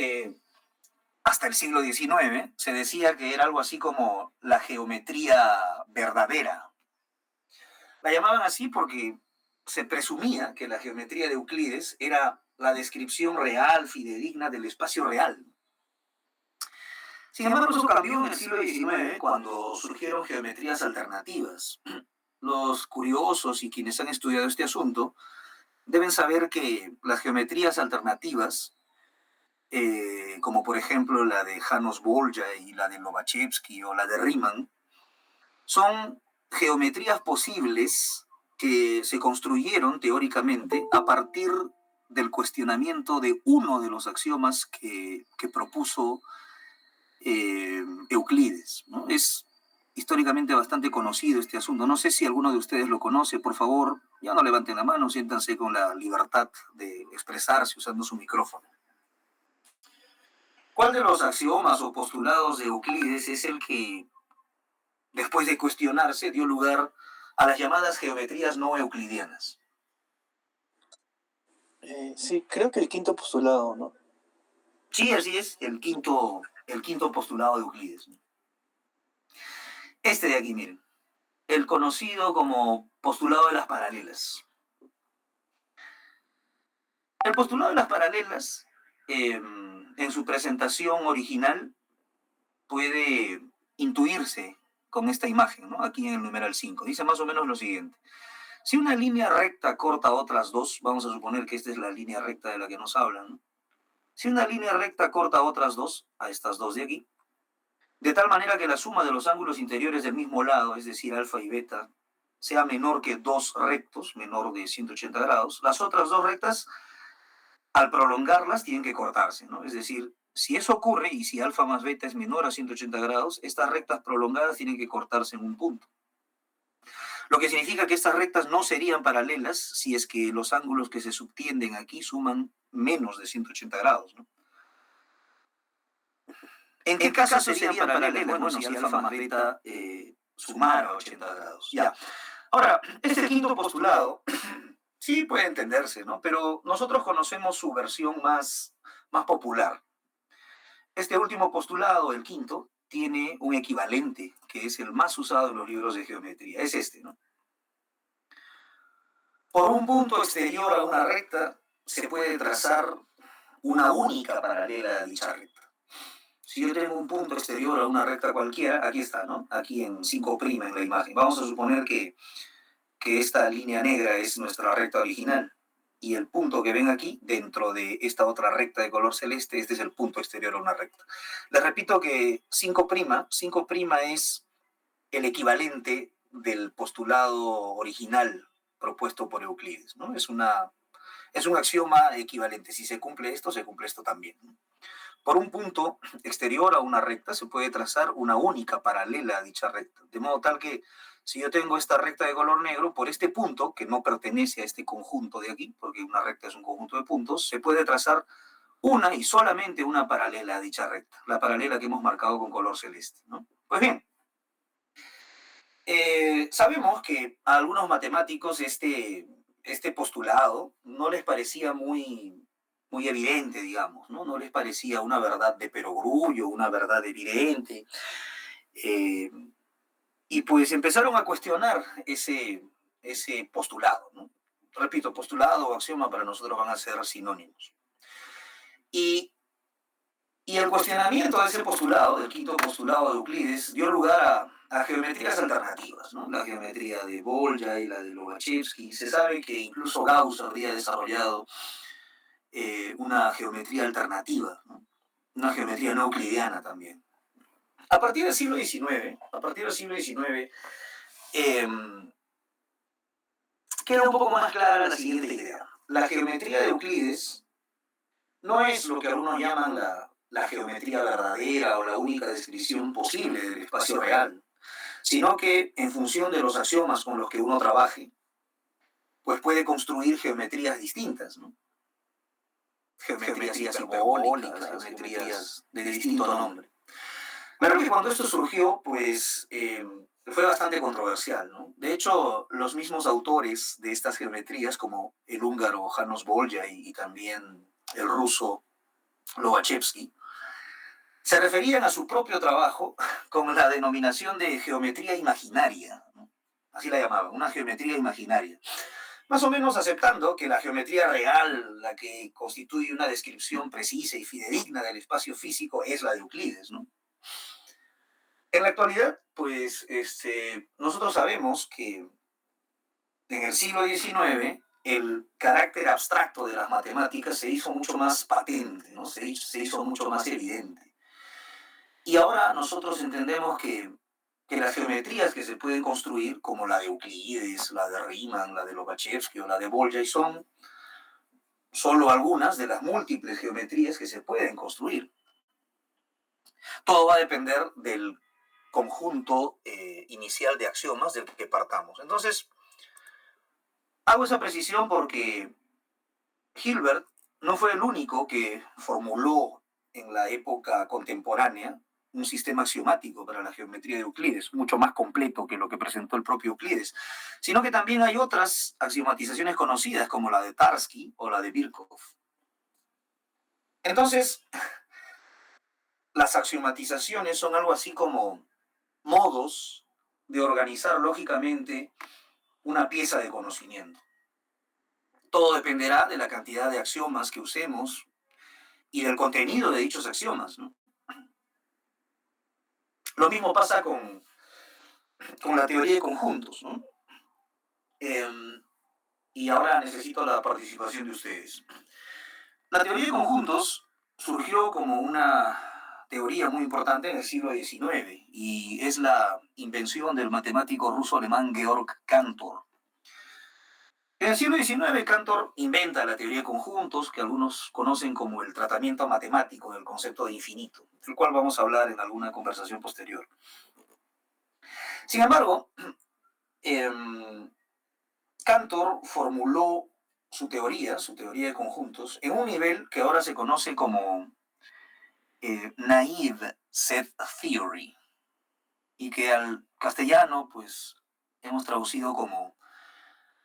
hasta el siglo XIX se decía que era algo así como la geometría verdadera. La llamaban así porque se presumía que la geometría de Euclides era la descripción real, fidedigna del espacio real. Sin embargo, eso cambió en el siglo XIX cuando surgieron geometrías alternativas. Los curiosos y quienes han estudiado este asunto deben saber que las geometrías alternativas, como por ejemplo la de Janos Bolja y la de Lobachevsky o la de Riemann, son geometrías posibles que se construyeron teóricamente a partir del cuestionamiento de uno de los axiomas que propuso Euclides, ¿no? Es históricamente bastante conocido este asunto. No sé si alguno de ustedes lo conoce. Por favor, ya no levanten la mano, siéntanse con la libertad de expresarse usando su micrófono. ¿Cuál de los axiomas o postulados de Euclides es el que, después de cuestionarse, dio lugar a las llamadas geometrías no euclidianas? Sí, creo que el quinto postulado, ¿no? Sí, así es, el quinto postulado de Euclides. Este de aquí, miren, el conocido como postulado de las paralelas. El postulado de las paralelas, en su presentación original, puede intuirse con esta imagen, ¿no? Aquí en el numeral 5. Dice más o menos lo siguiente. Si una línea recta corta otras dos, vamos a suponer que esta es la línea recta de la que nos hablan, ¿no? Si una línea recta corta otras dos, a estas dos de aquí, de tal manera que la suma de los ángulos interiores del mismo lado, es decir, alfa y beta, sea menor que dos rectos, menor de 180 grados, las otras dos rectas, al prolongarlas, tienen que cortarse, ¿no? Es decir, Si eso ocurre y si alfa más beta es menor a 180 grados, estas rectas prolongadas tienen que cortarse en un punto. Lo que significa que estas rectas no serían paralelas si es que los ángulos que se subtienden aquí suman menos de 180 grados, ¿no? ¿En qué caso serían paralelas? Bueno, si alfa más beta sumara 80 grados. Ya. Ahora, este quinto postulado sí puede entenderse, ¿no? Pero nosotros conocemos su versión más popular. Este último postulado, el quinto, tiene un equivalente, que es el más usado en los libros de geometría. Es este, ¿no? Por un punto exterior a una recta se puede trazar una única paralela a dicha recta. Si yo tengo un punto exterior a una recta cualquiera, aquí está, ¿no? Aquí en 5' en la imagen. Vamos a suponer que esta línea negra es nuestra recta original. Y el punto que ven aquí, dentro de esta otra recta de color celeste, este es el punto exterior a una recta. Les repito que 5' es el equivalente del postulado original propuesto por Euclides, ¿no? Es un axioma equivalente. Si se cumple esto también, ¿no? Por un punto exterior a una recta se puede trazar una única paralela a dicha recta, de modo tal que si yo tengo esta recta de color negro, por este punto, que no pertenece a este conjunto de aquí, porque una recta es un conjunto de puntos, se puede trazar una y solamente una paralela a dicha recta, la paralela que hemos marcado con color celeste, ¿no? Pues bien, sabemos que a algunos matemáticos este postulado no les parecía muy evidente, digamos, ¿no? No les parecía una verdad de perogrullo, una verdad evidente. Y pues empezaron a cuestionar ese postulado, ¿no? Repito, postulado o axioma para nosotros van a ser sinónimos. Y el cuestionamiento de ese postulado, del quinto postulado de Euclides, dio lugar a geometrías alternativas, ¿no? La geometría de Bolja y la de Lobachevsky. Se sabe que incluso Gauss habría desarrollado una geometría alternativa, ¿no? Una geometría no euclidiana también. A partir del siglo XIX, queda un poco más clara la siguiente idea. La geometría de Euclides no es lo que algunos llaman la geometría verdadera o la única descripción posible del espacio real, sino que en función de los axiomas con los que uno trabaje, pues puede construir geometrías distintas, ¿no? Geometrías hiperbólicas, geometrías de distinto nombre. Claro que cuando esto surgió, pues fue bastante controversial, ¿no? De hecho, los mismos autores de estas geometrías, como el húngaro János Bolja y también el ruso Lobachevsky, se referían a su propio trabajo con la denominación de geometría imaginaria, ¿no? Así la llamaban, una geometría imaginaria. Más o menos aceptando que la geometría real, la que constituye una descripción precisa y fidedigna del espacio físico, es la de Euclides, ¿no? En la actualidad, pues, nosotros sabemos que en el siglo XIX el carácter abstracto de las matemáticas se hizo mucho más patente, ¿no? Se hizo mucho más evidente. Y ahora nosotros entendemos que las geometrías que se pueden construir, como la de Euclides, la de Riemann, la de Lobachevsky o la de Bolja, son solo algunas de las múltiples geometrías que se pueden construir. Todo va a depender del conjunto inicial de axiomas del que partamos. Entonces, hago esa precisión porque Hilbert no fue el único que formuló en la época contemporánea un sistema axiomático para la geometría de Euclides, mucho más completo que lo que presentó el propio Euclides, sino que también hay otras axiomatizaciones conocidas como la de Tarski o la de Birkhoff. Entonces, las axiomatizaciones son algo así como modos de organizar lógicamente una pieza de conocimiento. Todo dependerá de la cantidad de axiomas que usemos y del contenido de dichos axiomas, ¿no? Lo mismo pasa con la teoría de conjuntos, ¿no? Y ahora necesito la participación de ustedes. La teoría de conjuntos surgió como una teoría muy importante en el siglo XIX y es la invención del matemático ruso-alemán Georg Cantor. En el siglo XIX, Cantor inventa la teoría de conjuntos, que algunos conocen como el tratamiento matemático del concepto de infinito, del cual vamos a hablar en alguna conversación posterior. Sin embargo, Cantor formuló su teoría de conjuntos, en un nivel que ahora se conoce como naive set theory, y que al castellano pues hemos traducido como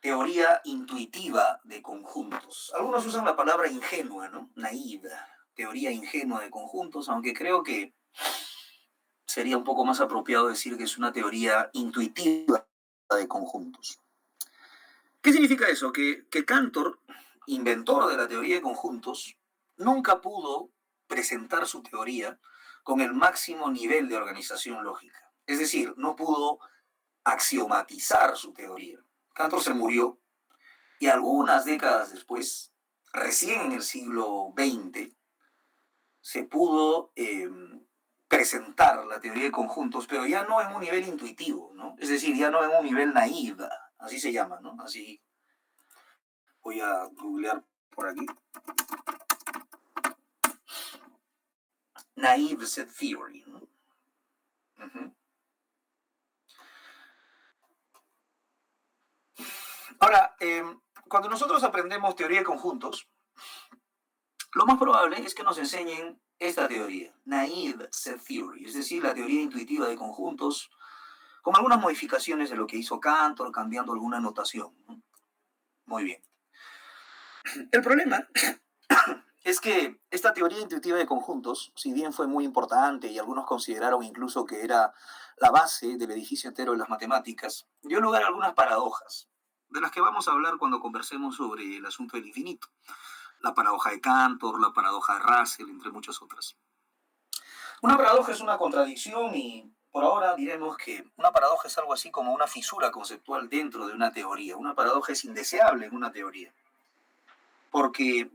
teoría intuitiva de conjuntos. Algunos usan la palabra ingenua, ¿no? Naive, teoría ingenua de conjuntos, aunque creo que sería un poco más apropiado decir que es una teoría intuitiva de conjuntos. ¿Qué significa eso? Que Cantor, inventor de la teoría de conjuntos, nunca pudo presentar su teoría con el máximo nivel de organización lógica. Es decir, no pudo axiomatizar su teoría. Cantor se murió y algunas décadas después, recién en el siglo XX, se pudo presentar la teoría de conjuntos, pero ya no en un nivel intuitivo, ¿no? Es decir, ya no en un nivel naive, así se llama, ¿no? Así voy a googlear por aquí. Naive set theory, ¿no? Uh-huh. Ahora, cuando nosotros aprendemos teoría de conjuntos, lo más probable es que nos enseñen esta teoría, naive set theory, es decir, la teoría intuitiva de conjuntos, con algunas modificaciones de lo que hizo Cantor, cambiando alguna notación. Muy bien. El problema es que esta teoría intuitiva de conjuntos, si bien fue muy importante y algunos consideraron incluso que era la base del edificio entero de las matemáticas, dio lugar a algunas paradojas, de las que vamos a hablar cuando conversemos sobre el asunto del infinito. La paradoja de Cantor, la paradoja de Russell, entre muchas otras. Una paradoja es una contradicción y por ahora diremos que una paradoja es algo así como una fisura conceptual dentro de una teoría. Una paradoja es indeseable en una teoría, porque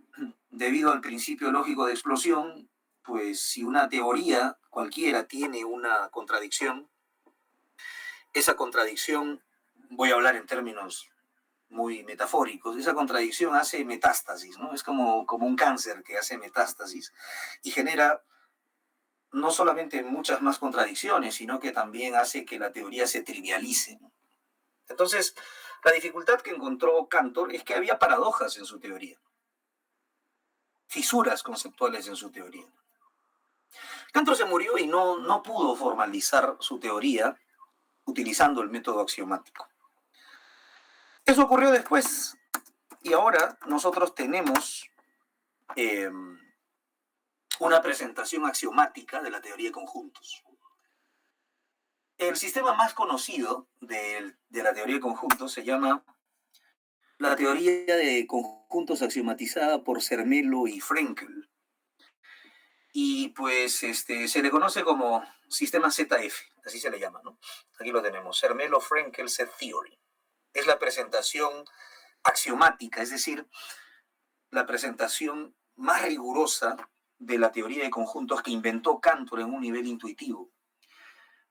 debido al principio lógico de explosión, pues si una teoría cualquiera tiene una contradicción, esa contradicción, voy a hablar en términos muy metafóricos, esa contradicción hace metástasis, ¿no? Es como un cáncer que hace metástasis y genera no solamente muchas más contradicciones, sino que también hace que la teoría se trivialice. Entonces, la dificultad que encontró Cantor es que había paradojas en su teoría, fisuras conceptuales en su teoría. Cantor se murió y no pudo formalizar su teoría utilizando el método axiomático. Eso ocurrió después y ahora nosotros tenemos una presentación axiomática de la teoría de conjuntos. El sistema más conocido de la teoría de conjuntos se llama la teoría de conjuntos axiomatizada por Zermelo y Frenkel. Y pues se le conoce como sistema ZF, así se le llama, ¿no? Aquí lo tenemos, Zermelo-Frenkel Set Theory. Es la presentación axiomática, es decir, la presentación más rigurosa de la teoría de conjuntos que inventó Cantor en un nivel intuitivo.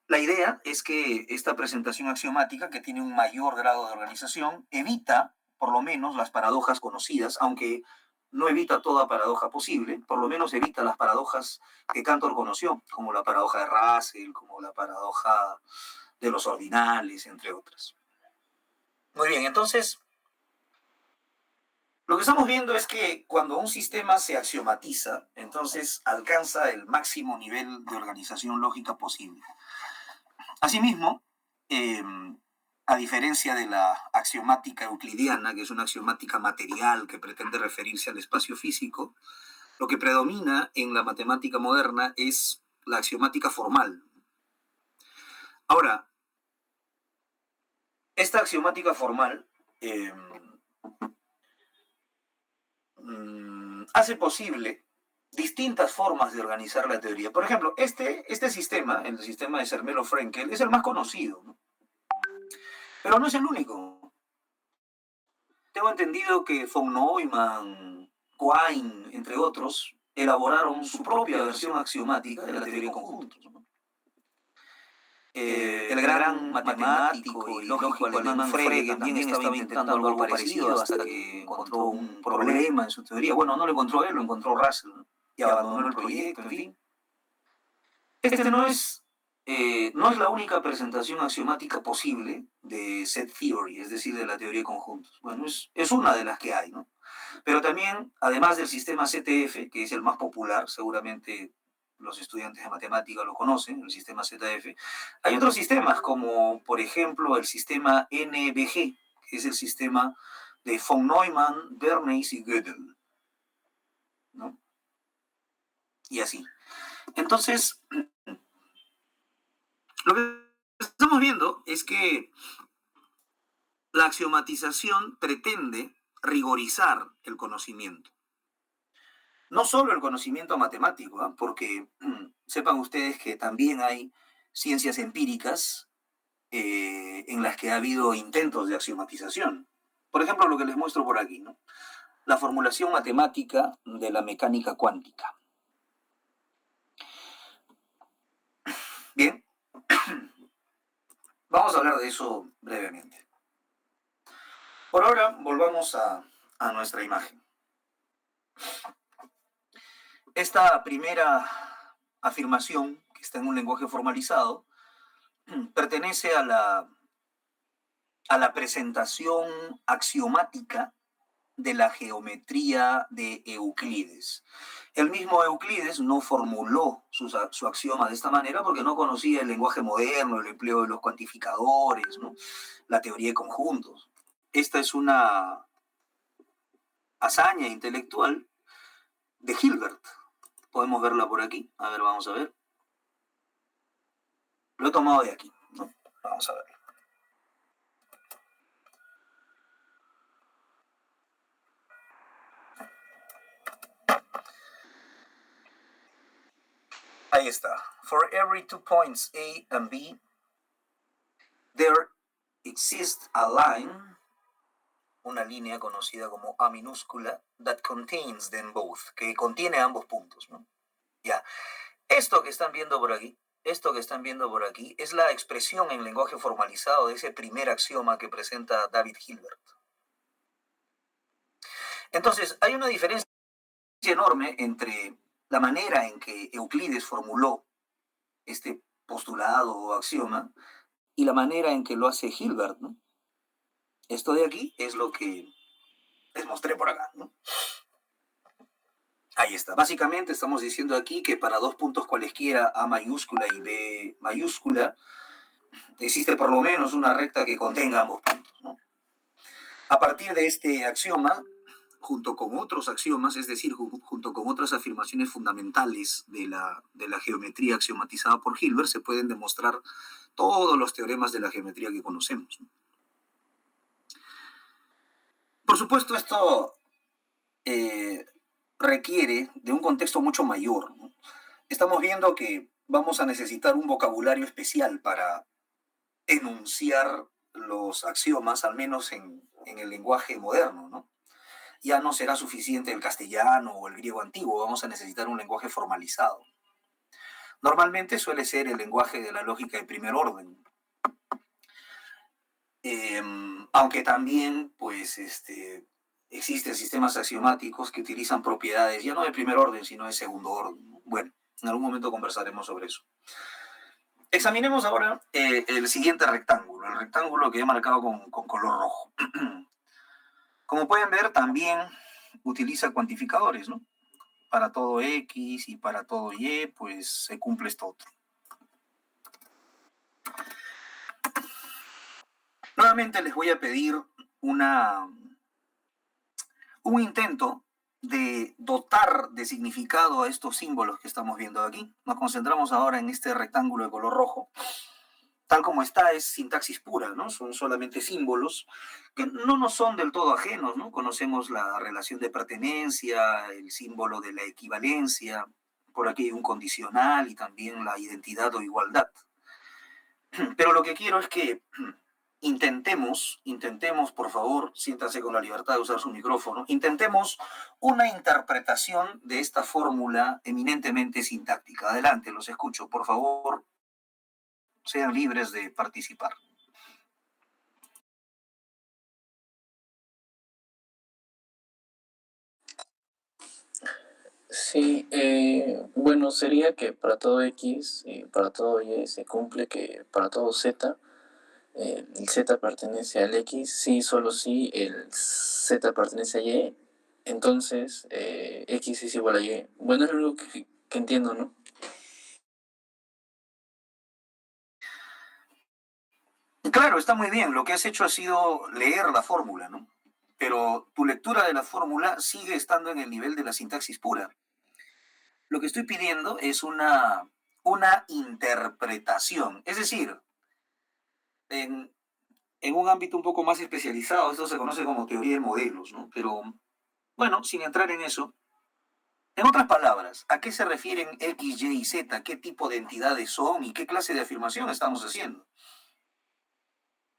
La idea es que esta presentación axiomática, que tiene un mayor grado de organización, evita, por lo menos, las paradojas conocidas, aunque no evita toda paradoja posible, por lo menos evita las paradojas que Cantor conoció, como la paradoja de Russell, como la paradoja de los ordinales, entre otras. Muy bien, entonces, lo que estamos viendo es que cuando un sistema se axiomatiza, entonces alcanza el máximo nivel de organización lógica posible. Asimismo, a diferencia de la axiomática euclidiana, que es una axiomática material que pretende referirse al espacio físico, lo que predomina en la matemática moderna es la axiomática formal. Ahora, esta axiomática formal hace posible distintas formas de organizar la teoría. Por ejemplo, este sistema, el sistema de Zermelo-Frenkel, es el más conocido, ¿no? Pero no es el único. Tengo entendido que von Neumann, Quine, entre otros, elaboraron su propia versión axiomática de la teoría de conjuntos, ¿no? el gran matemático y lógico alemán Frege también estaba intentando algo parecido hasta que encontró un problema en su teoría. Bueno, no lo encontró él, lo encontró Russell, ¿no? Y abandonó el proyecto, en fin. Este no es la única presentación axiomática posible de set theory, es decir, de la teoría de conjuntos. Bueno, es una de las que hay, ¿no? Pero también, además del sistema ZF, que es el más popular, seguramente los estudiantes de matemática lo conocen, el sistema ZF, hay otros sistemas como, por ejemplo, el sistema NBG, que es el sistema de von Neumann, Bernays y Gödel, ¿no? Y así. Entonces, lo que estamos viendo es que la axiomatización pretende rigorizar el conocimiento. No solo el conocimiento matemático, ¿eh? Porque sepan ustedes que también hay ciencias empíricas en las que ha habido intentos de axiomatización. Por ejemplo, lo que les muestro por aquí, ¿no? La formulación matemática de la mecánica cuántica. Bien, vamos a hablar de eso brevemente. Por ahora, volvamos a nuestra imagen. Esta primera afirmación, que está en un lenguaje formalizado, pertenece a la presentación axiomática de la geometría de Euclides. El mismo Euclides no formuló su axioma de esta manera porque no conocía el lenguaje moderno, el empleo de los cuantificadores, ¿no? La teoría de conjuntos. Esta es una hazaña intelectual de Hilbert. Podemos verla por aquí. A ver, vamos a ver. Lo he tomado de aquí, ¿no? Vamos a ver. Ahí está. For every 2 points A and B, there exists a line, una línea conocida como A minúscula, that contains them both, que contiene ambos puntos, ¿no? Ya. Esto que están viendo por aquí es la expresión en lenguaje formalizado de ese primer axioma que presenta David Hilbert. Entonces, hay una diferencia enorme entre la manera en que Euclides formuló este postulado o axioma y la manera en que lo hace Hilbert, ¿no? Esto de aquí es lo que les mostré por acá, ¿no? Ahí está. Básicamente estamos diciendo aquí que para dos puntos cualesquiera, A mayúscula y B mayúscula, existe por lo menos una recta que contenga ambos puntos, ¿no? A partir de este axioma, junto con otros axiomas, es decir, junto con otras afirmaciones fundamentales de la geometría axiomatizada por Hilbert, se pueden demostrar todos los teoremas de la geometría que conocemos, ¿no? Por supuesto, esto requiere de un contexto mucho mayor, ¿no? Estamos viendo que vamos a necesitar un vocabulario especial para enunciar los axiomas, al menos en el lenguaje moderno, ¿no? Ya no será suficiente el castellano o el griego antiguo, vamos a necesitar un lenguaje formalizado. Normalmente suele ser el lenguaje de la lógica de primer orden. Aunque también, pues, existen sistemas axiomáticos que utilizan propiedades ya no de primer orden, sino de segundo orden. Bueno, en algún momento conversaremos sobre eso. Examinemos ahora el siguiente rectángulo, el rectángulo que he marcado con color rojo. Como pueden ver, también utiliza cuantificadores, ¿no? Para todo X y para todo Y, pues se cumple esto otro. Nuevamente les voy a pedir un intento de dotar de significado a estos símbolos que estamos viendo aquí. Nos concentramos ahora en este rectángulo de color rojo. Tal como está, es sintaxis pura, ¿no? Son solamente símbolos que no nos son del todo ajenos, ¿no? Conocemos la relación de pertenencia, el símbolo de la equivalencia, por aquí hay un condicional y también la identidad o igualdad. Pero lo que quiero es que intentemos, por favor, siéntanse con la libertad de usar su micrófono, intentemos una interpretación de esta fórmula eminentemente sintáctica. Adelante, los escucho, por favor. sean libres de participar. Sí, bueno, sería que para todo X y para todo Y se cumple que para todo Z, el Z pertenece al X, sí, solo si el Z pertenece a Y, entonces X es igual a Y. Bueno, es lo único que entiendo, ¿no? Claro, está muy bien. Lo que has hecho ha sido leer la fórmula, ¿no? Pero tu lectura de la fórmula sigue estando en el nivel de la sintaxis pura. Lo que estoy pidiendo es una interpretación. Es decir, en, en un ámbito un poco más especializado, esto se conoce como teoría de modelos, ¿no? Pero, bueno, sin entrar en eso, en otras palabras, ¿a qué se refieren X, Y y Z? ¿Qué tipo de entidades son y qué clase de afirmación estamos haciendo?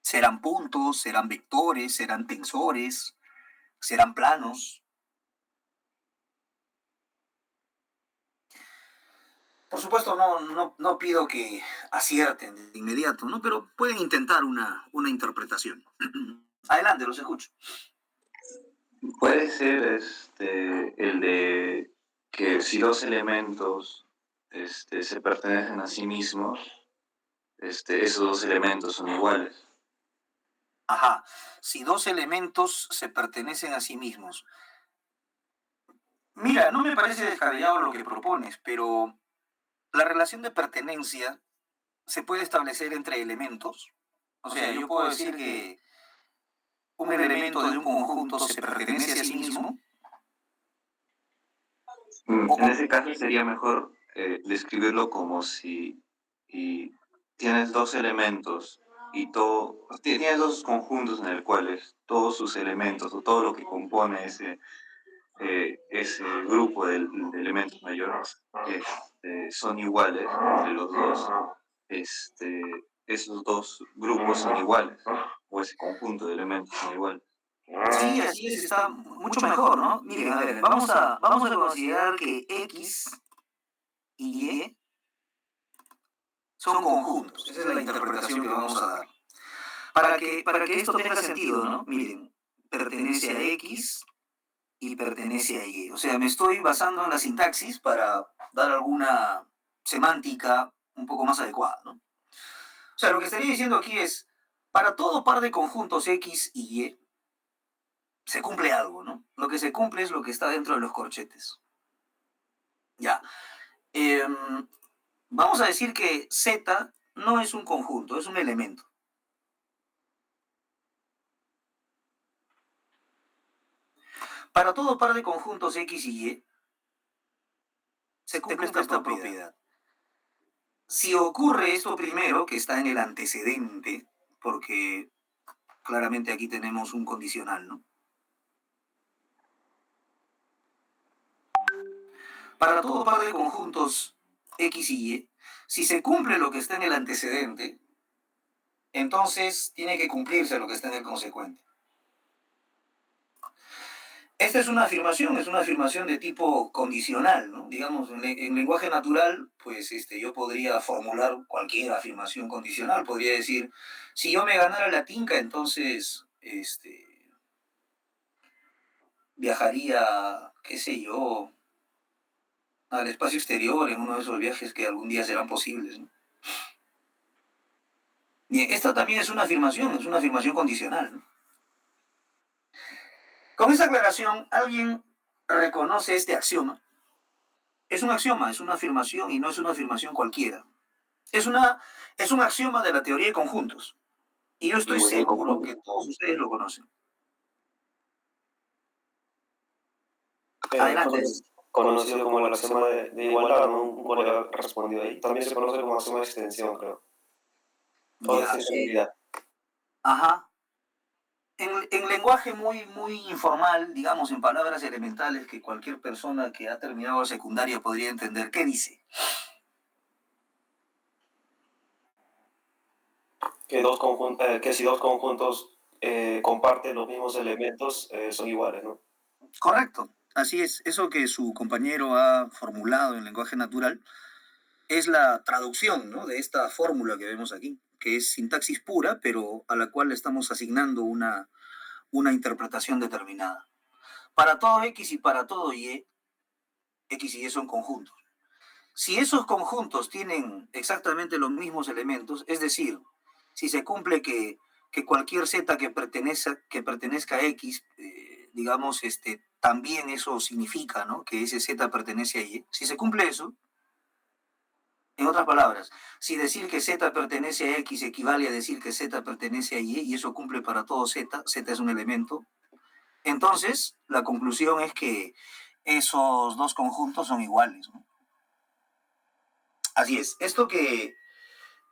¿Serán puntos? ¿Serán vectores? ¿Serán tensores? ¿Serán planos? Por supuesto, no pido que acierten de inmediato, ¿no? Pero pueden intentar una interpretación. Adelante, los escucho. Puede ser el de que si dos elementos se pertenecen a sí mismos, esos dos elementos son iguales. Ajá. Si dos elementos se pertenecen a sí mismos. Mira, no me parece descabellado lo que propones, pero la relación de pertenencia se puede establecer entre elementos. O sea, yo puedo decir que un elemento de un conjunto se pertenece a sí mismo. En ese caso sería mejor describirlo como si y tienes dos elementos y tienes dos conjuntos en el cuales todos sus elementos o todo lo que compone ese grupo de elementos mayores son iguales entre los dos. Esos dos grupos son iguales o ese conjunto de elementos son iguales. Sí, así es, está mucho mejor, ¿no? Miren, a ver, vamos a considerar que X y Y son conjuntos. Esa es la interpretación que vamos a dar. Para que esto tenga sentido, ¿no? Miren, pertenece a X y pertenece a Y. O sea, me estoy basando en la sintaxis para dar alguna semántica un poco más adecuada, ¿no? O sea, lo que estaría diciendo aquí es, para todo par de conjuntos X y Y, se cumple algo, ¿no? Lo que se cumple es lo que está dentro de los corchetes. Ya. Vamos a decir que Z no es un conjunto, es un elemento. Para todo par de conjuntos X y Y, se cumple esta propiedad. Si ocurre esto primero, que está en el antecedente, porque claramente aquí tenemos un condicional, ¿no? Para todo par de conjuntos X y Y, si se cumple lo que está en el antecedente, entonces tiene que cumplirse lo que está en el consecuente. Esta es una afirmación de tipo condicional, ¿no? Digamos, en lenguaje natural, pues yo podría formular cualquier afirmación condicional. Podría decir, si yo me ganara la tinca, entonces viajaría, qué sé yo, al espacio exterior en uno de esos viajes que algún día serán posibles, ¿no? Bien, esta también es una afirmación condicional, ¿no? Con esta aclaración, ¿alguien reconoce este axioma? Es un axioma, es una afirmación y no es una afirmación cualquiera. Es un axioma de la teoría de conjuntos. Y yo estoy seguro que todos ustedes lo conocen. Adelante. Conocido como el axioma de igualdad, ¿no? Un colega respondió ahí. También se conoce como axioma de extensión, creo. O de extensibilidad. Ajá. En lenguaje muy informal, digamos, en palabras elementales que cualquier persona que ha terminado la secundaria podría entender, ¿qué dice? Que si dos conjuntos comparten los mismos elementos, son iguales, ¿no? Correcto. Así es. Eso que su compañero ha formulado en lenguaje natural es la traducción, ¿no?, de esta fórmula que vemos aquí, que es sintaxis pura, pero a la cual le estamos asignando una interpretación determinada. Para todo X y para todo Y, X y Y son conjuntos. Si esos conjuntos tienen exactamente los mismos elementos, es decir, si se cumple que cualquier Z que pertenezca a X, digamos, también eso significa, ¿no?, que ese Z pertenece a Y. Si se cumple eso, en otras palabras, si decir que Z pertenece a X equivale a decir que Z pertenece a Y eso cumple para todo Z, Z es un elemento, entonces la conclusión es que esos dos conjuntos son iguales, ¿no? Así es. Esto que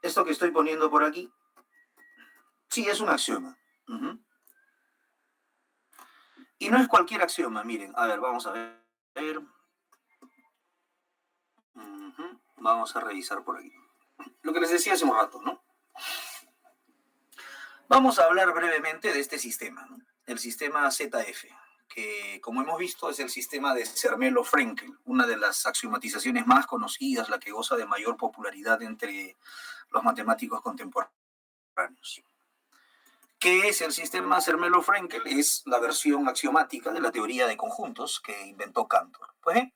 estoy poniendo por aquí, sí, es un axioma. Uh-huh. Y no es cualquier axioma, miren. A ver, vamos a ver. Uh-huh. Vamos a revisar por aquí. Lo que les decía hace un rato, ¿no? Vamos a hablar brevemente de este sistema, ¿no? El sistema ZF, que como hemos visto es el sistema de Zermelo-Fraenkel, una de las axiomatizaciones más conocidas, la que goza de mayor popularidad entre los matemáticos contemporáneos. ¿Qué es el sistema Zermelo-Fraenkel? Es la versión axiomática de la teoría de conjuntos que inventó Cantor. Pues bien,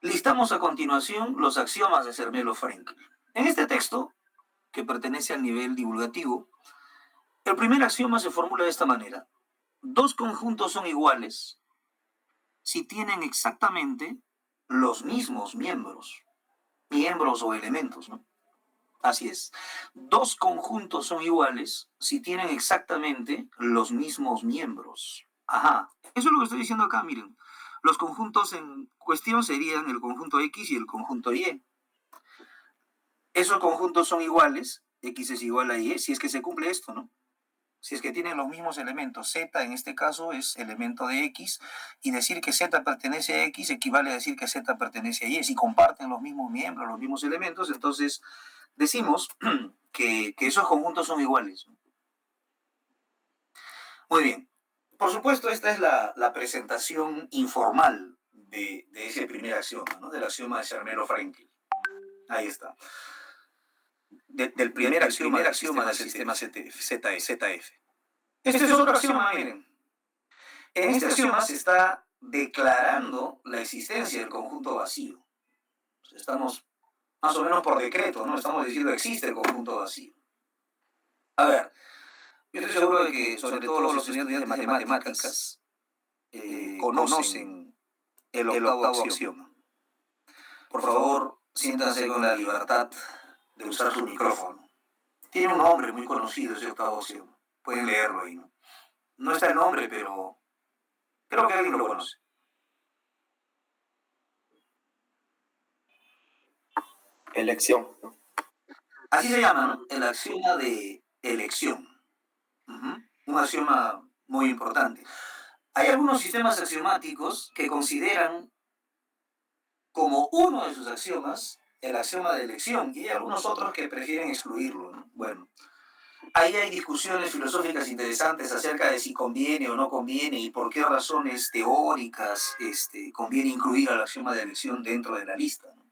listamos a continuación los axiomas de Zermelo-Fraenkel. En este texto, que pertenece al nivel divulgativo, el primer axioma se formula de esta manera. Dos conjuntos son iguales si tienen exactamente los mismos miembros o elementos, ¿no? Así es. Dos conjuntos son iguales si tienen exactamente los mismos miembros. Ajá. Eso es lo que estoy diciendo acá, miren. Los conjuntos en cuestión serían el conjunto X y el conjunto Y. Esos conjuntos son iguales, X es igual a Y, si es que se cumple esto, ¿no? Si es que tienen los mismos elementos, Z en este caso es elemento de X, y decir que Z pertenece a X equivale a decir que Z pertenece a Y. Si comparten los mismos miembros, los mismos elementos, entonces decimos que esos conjuntos son iguales. Muy bien. Por supuesto, esta es la presentación informal de ese primer axioma, ¿no?, del axioma de Zermelo-Fraenkel. Ahí está. Del primer axioma del sistema ZF. Este es otro axioma, miren. En este axioma se está declarando la existencia del conjunto vacío. Estamos más o menos por decreto, ¿no? Estamos diciendo que existe el conjunto vacío. A ver, yo estoy seguro de que sobre todo los estudiantes de matemáticas conocen el octavo axioma. Por favor, siéntanse con la libertad de usar su micrófono. Tiene un nombre muy conocido ese octavo axioma. Pueden leerlo ahí, ¿no? No está el nombre, pero creo que alguien lo conoce. Elección, ¿no? Así se llama, ¿no? El axioma de elección. Un axioma muy importante. Hay algunos sistemas axiomáticos que consideran como uno de sus axiomas el axioma de elección, y hay algunos otros que prefieren excluirlo, ¿no? Bueno, ahí hay discusiones filosóficas interesantes acerca de si conviene o no conviene y por qué razones teóricas conviene incluir al axioma de elección dentro de la lista, ¿no?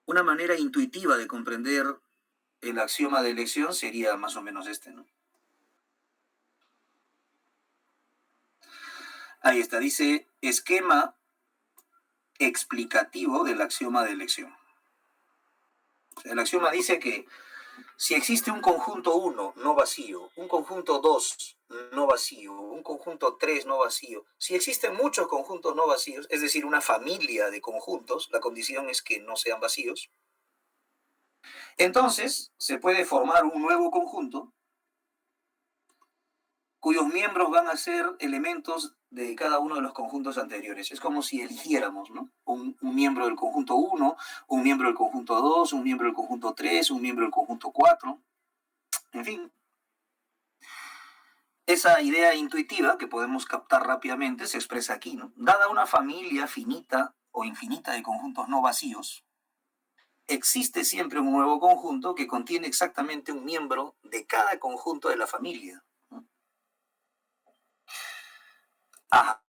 Una manera intuitiva de comprender el axioma de elección sería más o menos este, ¿no? Ahí está, dice esquema explicativo del axioma de elección. El axioma dice que si existe un conjunto 1 no vacío, un conjunto 2 no vacío, un conjunto 3 no vacío, si existen muchos conjuntos no vacíos, es decir, una familia de conjuntos, la condición es que no sean vacíos, entonces se puede formar un nuevo conjunto cuyos miembros van a ser elementos de cada uno de los conjuntos anteriores. Es como si eligiéramos, ¿no?, un miembro del conjunto 1, un miembro del conjunto 2, un miembro del conjunto 3, un miembro del conjunto 4, en fin. Esa idea intuitiva que podemos captar rápidamente se expresa aquí, ¿no? Dada una familia finita o infinita de conjuntos no vacíos, existe siempre un nuevo conjunto que contiene exactamente un miembro de cada conjunto de la familia, ¿no? Ajá.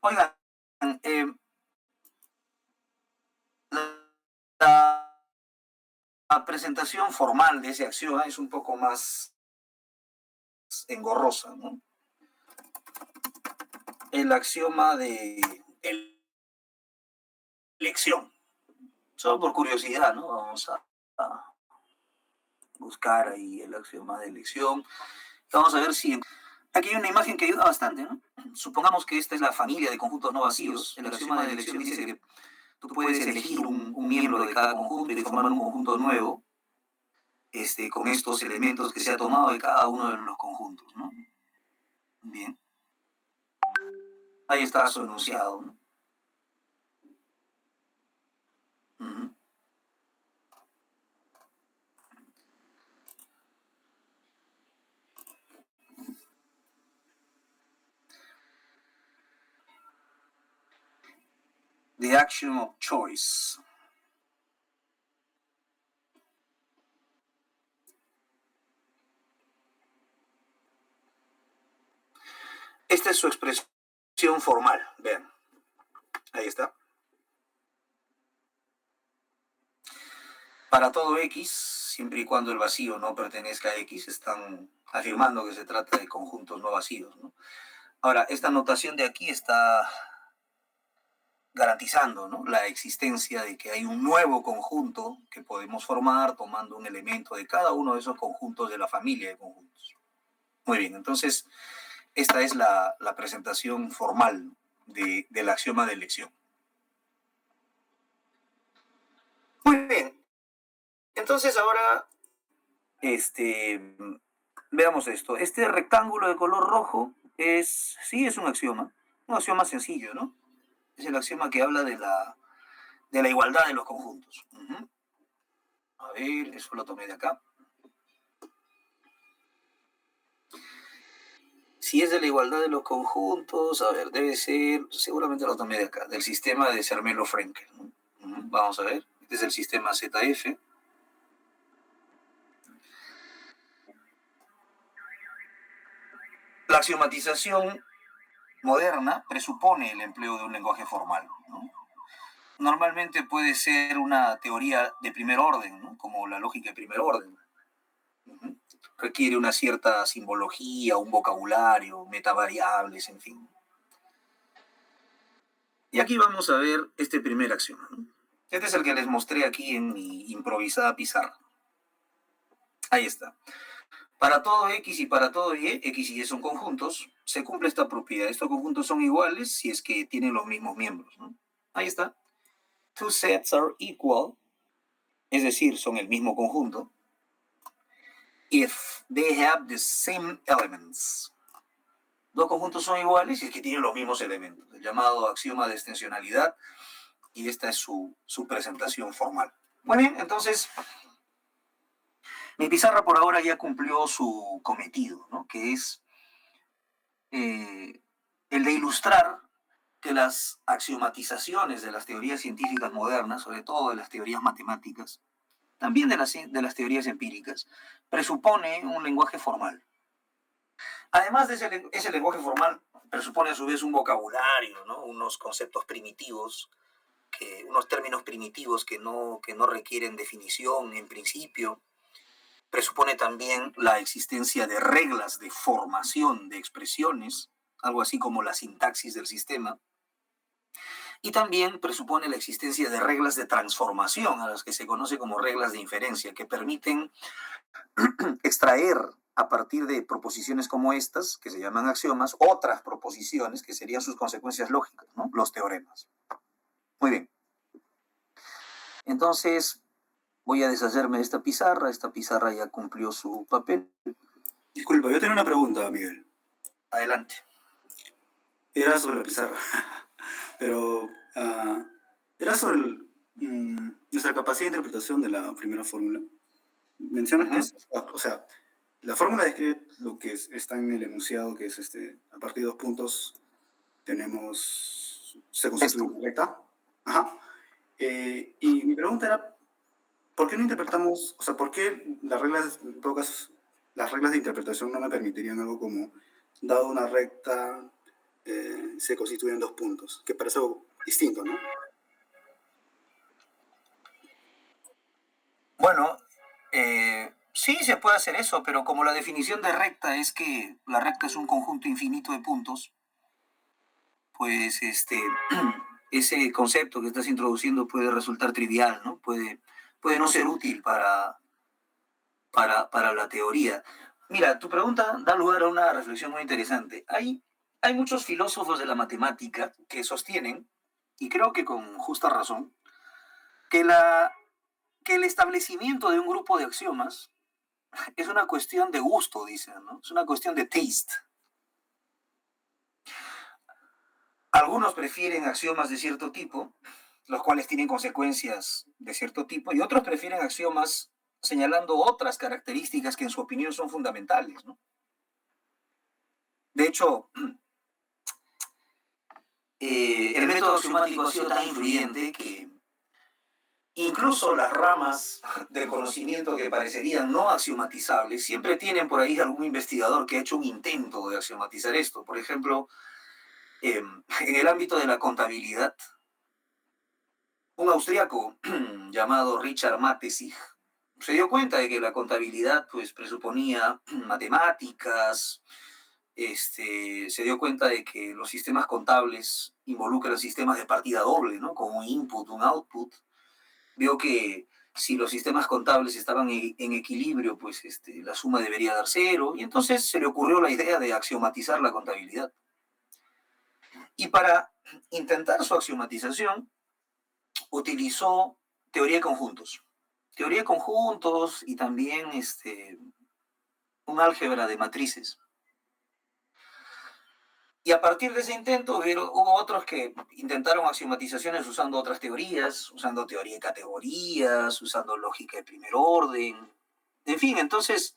Oigan, eh, la, la presentación formal de ese axioma es un poco más engorrosa, ¿no? El axioma de elección. Solo por curiosidad, ¿no? Vamos a buscar ahí el axioma de elección. Vamos a ver si... Aquí hay una imagen que ayuda bastante, ¿no? Supongamos que esta es la familia de conjuntos no vacíos. El axioma de elección dice que tú puedes elegir un miembro de cada conjunto y formar un conjunto nuevo con estos elementos que se ha tomado de cada uno de los conjuntos, ¿no? Bien. Ahí está su enunciado, ¿no? Uh-huh. The axiom of choice. Esta es su expresión formal, vean. Ahí está. Para todo X, siempre y cuando el vacío no pertenezca a X, están afirmando que se trata de conjuntos no vacíos, ¿no? Ahora, esta notación de aquí está garantizando, ¿no?, la existencia de que hay un nuevo conjunto que podemos formar tomando un elemento de cada uno de esos conjuntos de la familia de conjuntos. Muy bien, entonces esta es la presentación formal del axioma de elección. Muy bien, entonces ahora veamos esto. Este rectángulo de color rojo sí es un axioma sencillo, ¿no? Es el axioma que habla de la igualdad de los conjuntos. Uh-huh. A ver, eso lo tomé de acá. Si es de la igualdad de los conjuntos, a ver, debe ser, seguramente lo tomé de acá, del sistema de Zermelo-Fraenkel, ¿no? Uh-huh. Vamos a ver, este es el sistema ZF. La axiomatización moderna presupone el empleo de un lenguaje formal, ¿no? Normalmente puede ser una teoría de primer orden, ¿no?, como la lógica de primer orden. Uh-huh. Requiere una cierta simbología, un vocabulario, metavariables, en fin. Y aquí vamos a ver este primer axioma, ¿no? Este es el que les mostré aquí en mi improvisada pizarra. Ahí está. Para todo X y para todo Y, X y Y son conjuntos, se cumple esta propiedad. Estos conjuntos son iguales si es que tienen los mismos miembros, ¿no? Ahí está. Two sets are equal, es decir, son el mismo conjunto, if they have the same elements. Dos conjuntos son iguales si es que tienen los mismos elementos, el llamado axioma de extensionalidad, y esta es su presentación formal. Muy bien, entonces, mi pizarra por ahora ya cumplió su cometido, ¿no?, que es el de ilustrar que las axiomatizaciones de las teorías científicas modernas, sobre todo de las teorías matemáticas, también de las teorías empíricas, presupone un lenguaje formal. Además de ese lenguaje formal, presupone a su vez un vocabulario, ¿no?, unos conceptos primitivos, unos términos primitivos que no requieren definición en principio. Presupone también la existencia de reglas de formación de expresiones, algo así como la sintaxis del sistema. Y también presupone la existencia de reglas de transformación, a las que se conoce como reglas de inferencia, que permiten extraer a partir de proposiciones como estas, que se llaman axiomas, otras proposiciones que serían sus consecuencias lógicas, ¿no?, los teoremas. Muy bien. Entonces, voy a deshacerme de esta pizarra ya cumplió su papel. Disculpa, yo tengo una pregunta, Miguel. Adelante. Era sobre la pizarra, pero era sobre nuestra capacidad de interpretación de la primera fórmula. Mencionas que o sea, la fórmula describe lo que está en el enunciado, que es a partir de 2 puntos se constituye correcta. Ajá. Y mi pregunta era, ¿por qué no interpretamos, o sea, por qué las reglas de interpretación no me permitirían algo como, dado una recta, se constituyen dos puntos, que parece algo distinto, ¿no? Bueno, sí se puede hacer eso, pero como la definición de recta es que la recta es un conjunto infinito de puntos, pues ese concepto que estás introduciendo puede resultar trivial, ¿no? Puede no ser útil para la teoría. Mira, tu pregunta da lugar a una reflexión muy interesante. Hay muchos filósofos de la matemática que sostienen, y creo que con justa razón, que el establecimiento de un grupo de axiomas es una cuestión de gusto, dicen, ¿no? Es una cuestión de taste. Algunos prefieren axiomas de cierto tipo, los cuales tienen consecuencias de cierto tipo, y otros prefieren axiomas señalando otras características que en su opinión son fundamentales, ¿no? De hecho, el método axiomático ha sido tan influyente que incluso las ramas del conocimiento que parecerían no axiomatizables siempre tienen por ahí algún investigador que ha hecho un intento de axiomatizar esto. Por ejemplo, en el ámbito de la contabilidad, un austriaco llamado Richard Matessig se dio cuenta de que la contabilidad pues, presuponía matemáticas, se dio cuenta de que los sistemas contables involucran sistemas de partida doble, ¿no? Con un input, un output. Vio que si los sistemas contables estaban en equilibrio, pues la suma debería dar cero, y entonces se le ocurrió la idea de axiomatizar la contabilidad. Y para intentar su axiomatización, utilizó teoría de conjuntos. Teoría de conjuntos y también un álgebra de matrices. Y a partir de ese intento hubo otros que intentaron axiomatizaciones usando otras teorías, usando teoría de categorías, usando lógica de primer orden. En fin, entonces,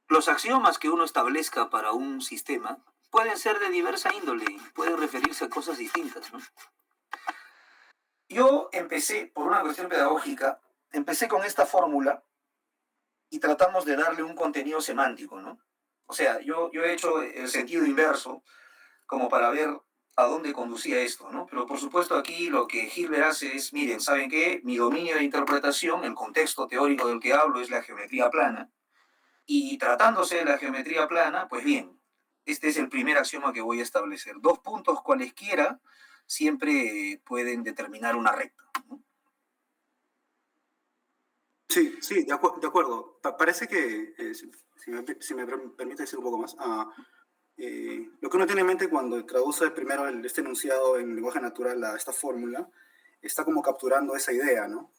los axiomas que uno establezca para un sistema pueden ser de diversa índole, pueden referirse a cosas distintas, ¿no? Yo empecé, por una cuestión pedagógica, empecé con esta fórmula y tratamos de darle un contenido semántico, ¿no? O sea, yo he hecho el sentido inverso como para ver a dónde conducía esto, ¿no? Pero por supuesto aquí lo que Hilbert hace es, miren, ¿saben qué? Mi dominio de interpretación, el contexto teórico del que hablo es la geometría plana, y tratándose de la geometría plana, pues bien, este es el primer axioma que voy a establecer. Dos puntos cualesquiera siempre pueden determinar una recta, ¿no? Sí, sí, de acuerdo. Parece que, si me permite decir un poco más, lo que uno tiene en mente cuando traduce primero este enunciado en lenguaje natural a esta fórmula, está como capturando esa idea, ¿no?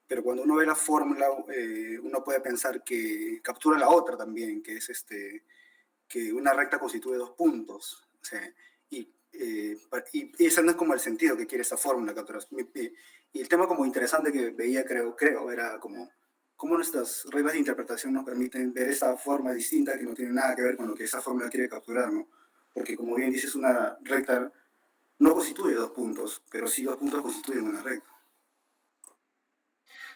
Pero cuando uno ve la fórmula, uno puede pensar que captura la otra también, que es que una recta constituye dos puntos. O sea, y ese no es como el sentido que quiere esta fórmula capturar. Y el tema como interesante que veía, creo, era como cómo nuestras reglas de interpretación nos permiten ver esa forma distinta que no tiene nada que ver con lo que esa fórmula quiere capturar, ¿no? Porque como bien dices, una recta no constituye dos puntos, pero sí dos puntos constituyen una recta.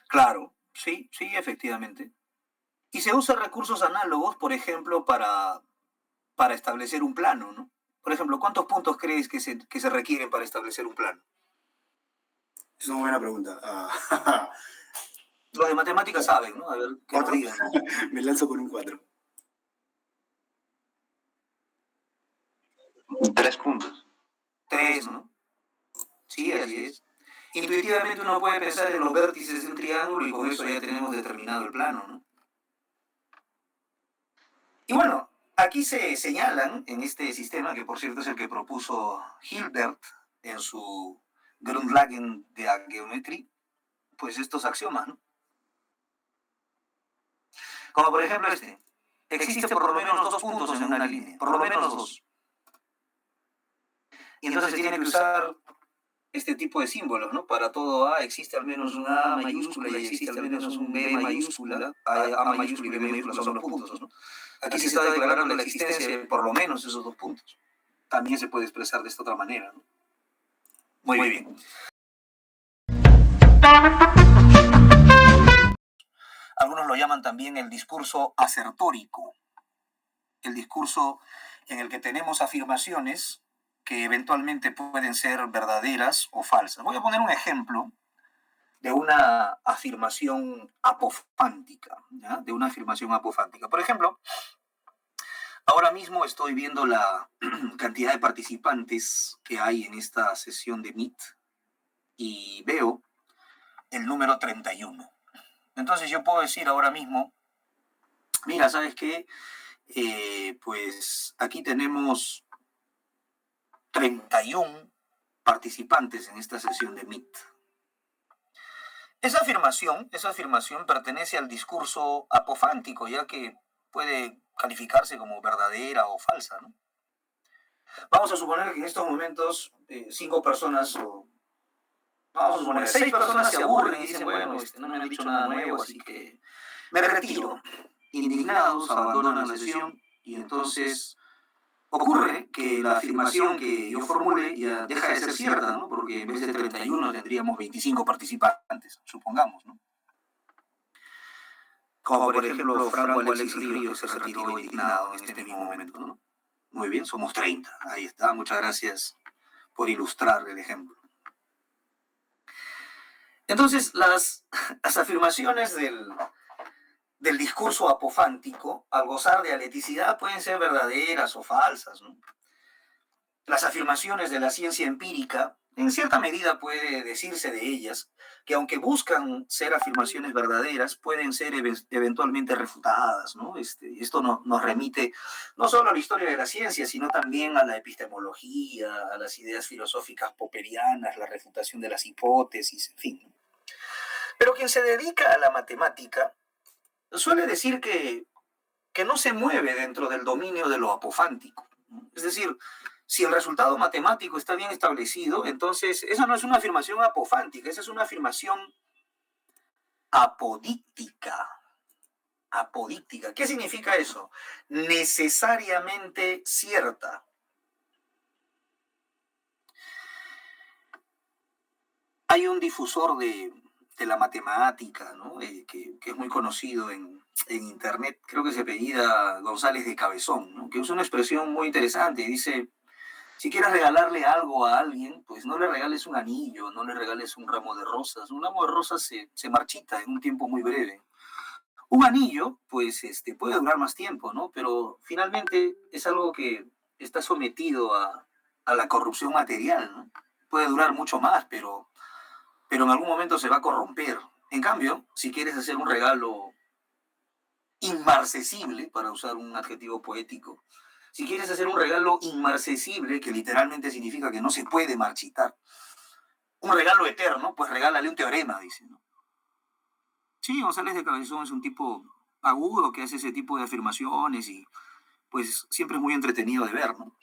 Claro, sí, efectivamente. Y se usan recursos análogos, por ejemplo, para establecer un plano, ¿no? Por ejemplo, ¿cuántos puntos crees que se requieren para establecer un plano? Es una buena pregunta. Los de matemáticas saben, ¿no? A ver, ¿qué nos digan? Me lanzo con un 4. 3 puntos. 3, ¿no? Sí, así es. Intuitivamente uno puede pensar en los vértices de un triángulo y con eso ya tenemos determinado el plano, ¿no? Y bueno, aquí se señalan en este sistema, que por cierto es el que propuso Hilbert en su Grundlagen der Geometrie, pues estos axiomas, ¿no? Como por ejemplo existe por lo menos dos puntos en una línea, por lo menos dos. Y entonces se tiene que usar este tipo de símbolos, ¿no? Para todo A existe al menos un A mayúscula y existe al menos un B mayúscula. A mayúscula y B mayúscula son los puntos, ¿no? Aquí se está declarando la existencia de por lo menos esos dos puntos. También se puede expresar de esta otra manera, ¿no? Muy bien. Algunos lo llaman también el discurso asertórico. El discurso en el que tenemos afirmaciones que eventualmente pueden ser verdaderas o falsas. Voy a poner un ejemplo de una afirmación apofántica, ¿ya? De una afirmación apofántica. Por ejemplo, ahora mismo estoy viendo la cantidad de participantes que hay en esta sesión de Meet y veo el número 31. Entonces yo puedo decir ahora mismo, mira, ¿sabes qué? Pues aquí tenemos 31 participantes en esta sesión de Meet. Esa afirmación pertenece al discurso apofántico, ya que puede calificarse como verdadera o falsa, ¿no? Vamos a suponer que en estos momentos 5 personas, o vamos a suponer 6 personas se aburren y dicen, bueno, no me han dicho nada nuevo, así que me retiro. Indignados, abandonan la sesión y entonces ocurre que la afirmación que yo formule ya deja de ser cierta, ¿no? Porque en vez de 31 tendríamos 25 participantes, supongamos, ¿no? Como por ejemplo Franco Alexis Ríos se retiró indignado en este mismo momento, ¿no? Muy bien, somos 30. Ahí está, muchas gracias por ilustrar el ejemplo. Entonces, las afirmaciones del discurso apofántico, al gozar de aleticidad, pueden ser verdaderas o falsas, ¿no? Las afirmaciones de la ciencia empírica, en cierta medida puede decirse de ellas, que aunque buscan ser afirmaciones verdaderas, pueden ser eventualmente refutadas, ¿no? Esto nos remite no solo a la historia de la ciencia, sino también a la epistemología, a las ideas filosóficas popperianas, la refutación de las hipótesis, en fin, ¿no? Pero quien se dedica a la matemática suele decir que no se mueve dentro del dominio de lo apofántico, ¿no? Es decir, si el resultado matemático está bien establecido, entonces esa no es una afirmación apofántica, esa es una afirmación apodíctica. Apodíctica. ¿Qué significa eso? Necesariamente cierta. Hay un difusor de la matemática, ¿no? que es muy conocido en internet, creo que se apellida González de Cabezón, ¿no? Que usa una expresión muy interesante y dice: si quieres regalarle algo a alguien, pues no le regales un anillo, no le regales un ramo de rosas. Un ramo de rosas se marchita en un tiempo muy breve. Un anillo, pues puede durar más tiempo, ¿no? Pero finalmente es algo que está sometido a la corrupción material, ¿no? Puede durar mucho más, pero en algún momento se va a corromper. En cambio, si quieres hacer un regalo inmarcesible, para usar un adjetivo poético, si quieres hacer un regalo inmarcesible, que literalmente significa que no se puede marchitar, un regalo eterno, pues regálale un teorema, dice, ¿no? Sí, González de Cabezón es un tipo agudo que hace ese tipo de afirmaciones y pues siempre es muy entretenido de ver, ¿no?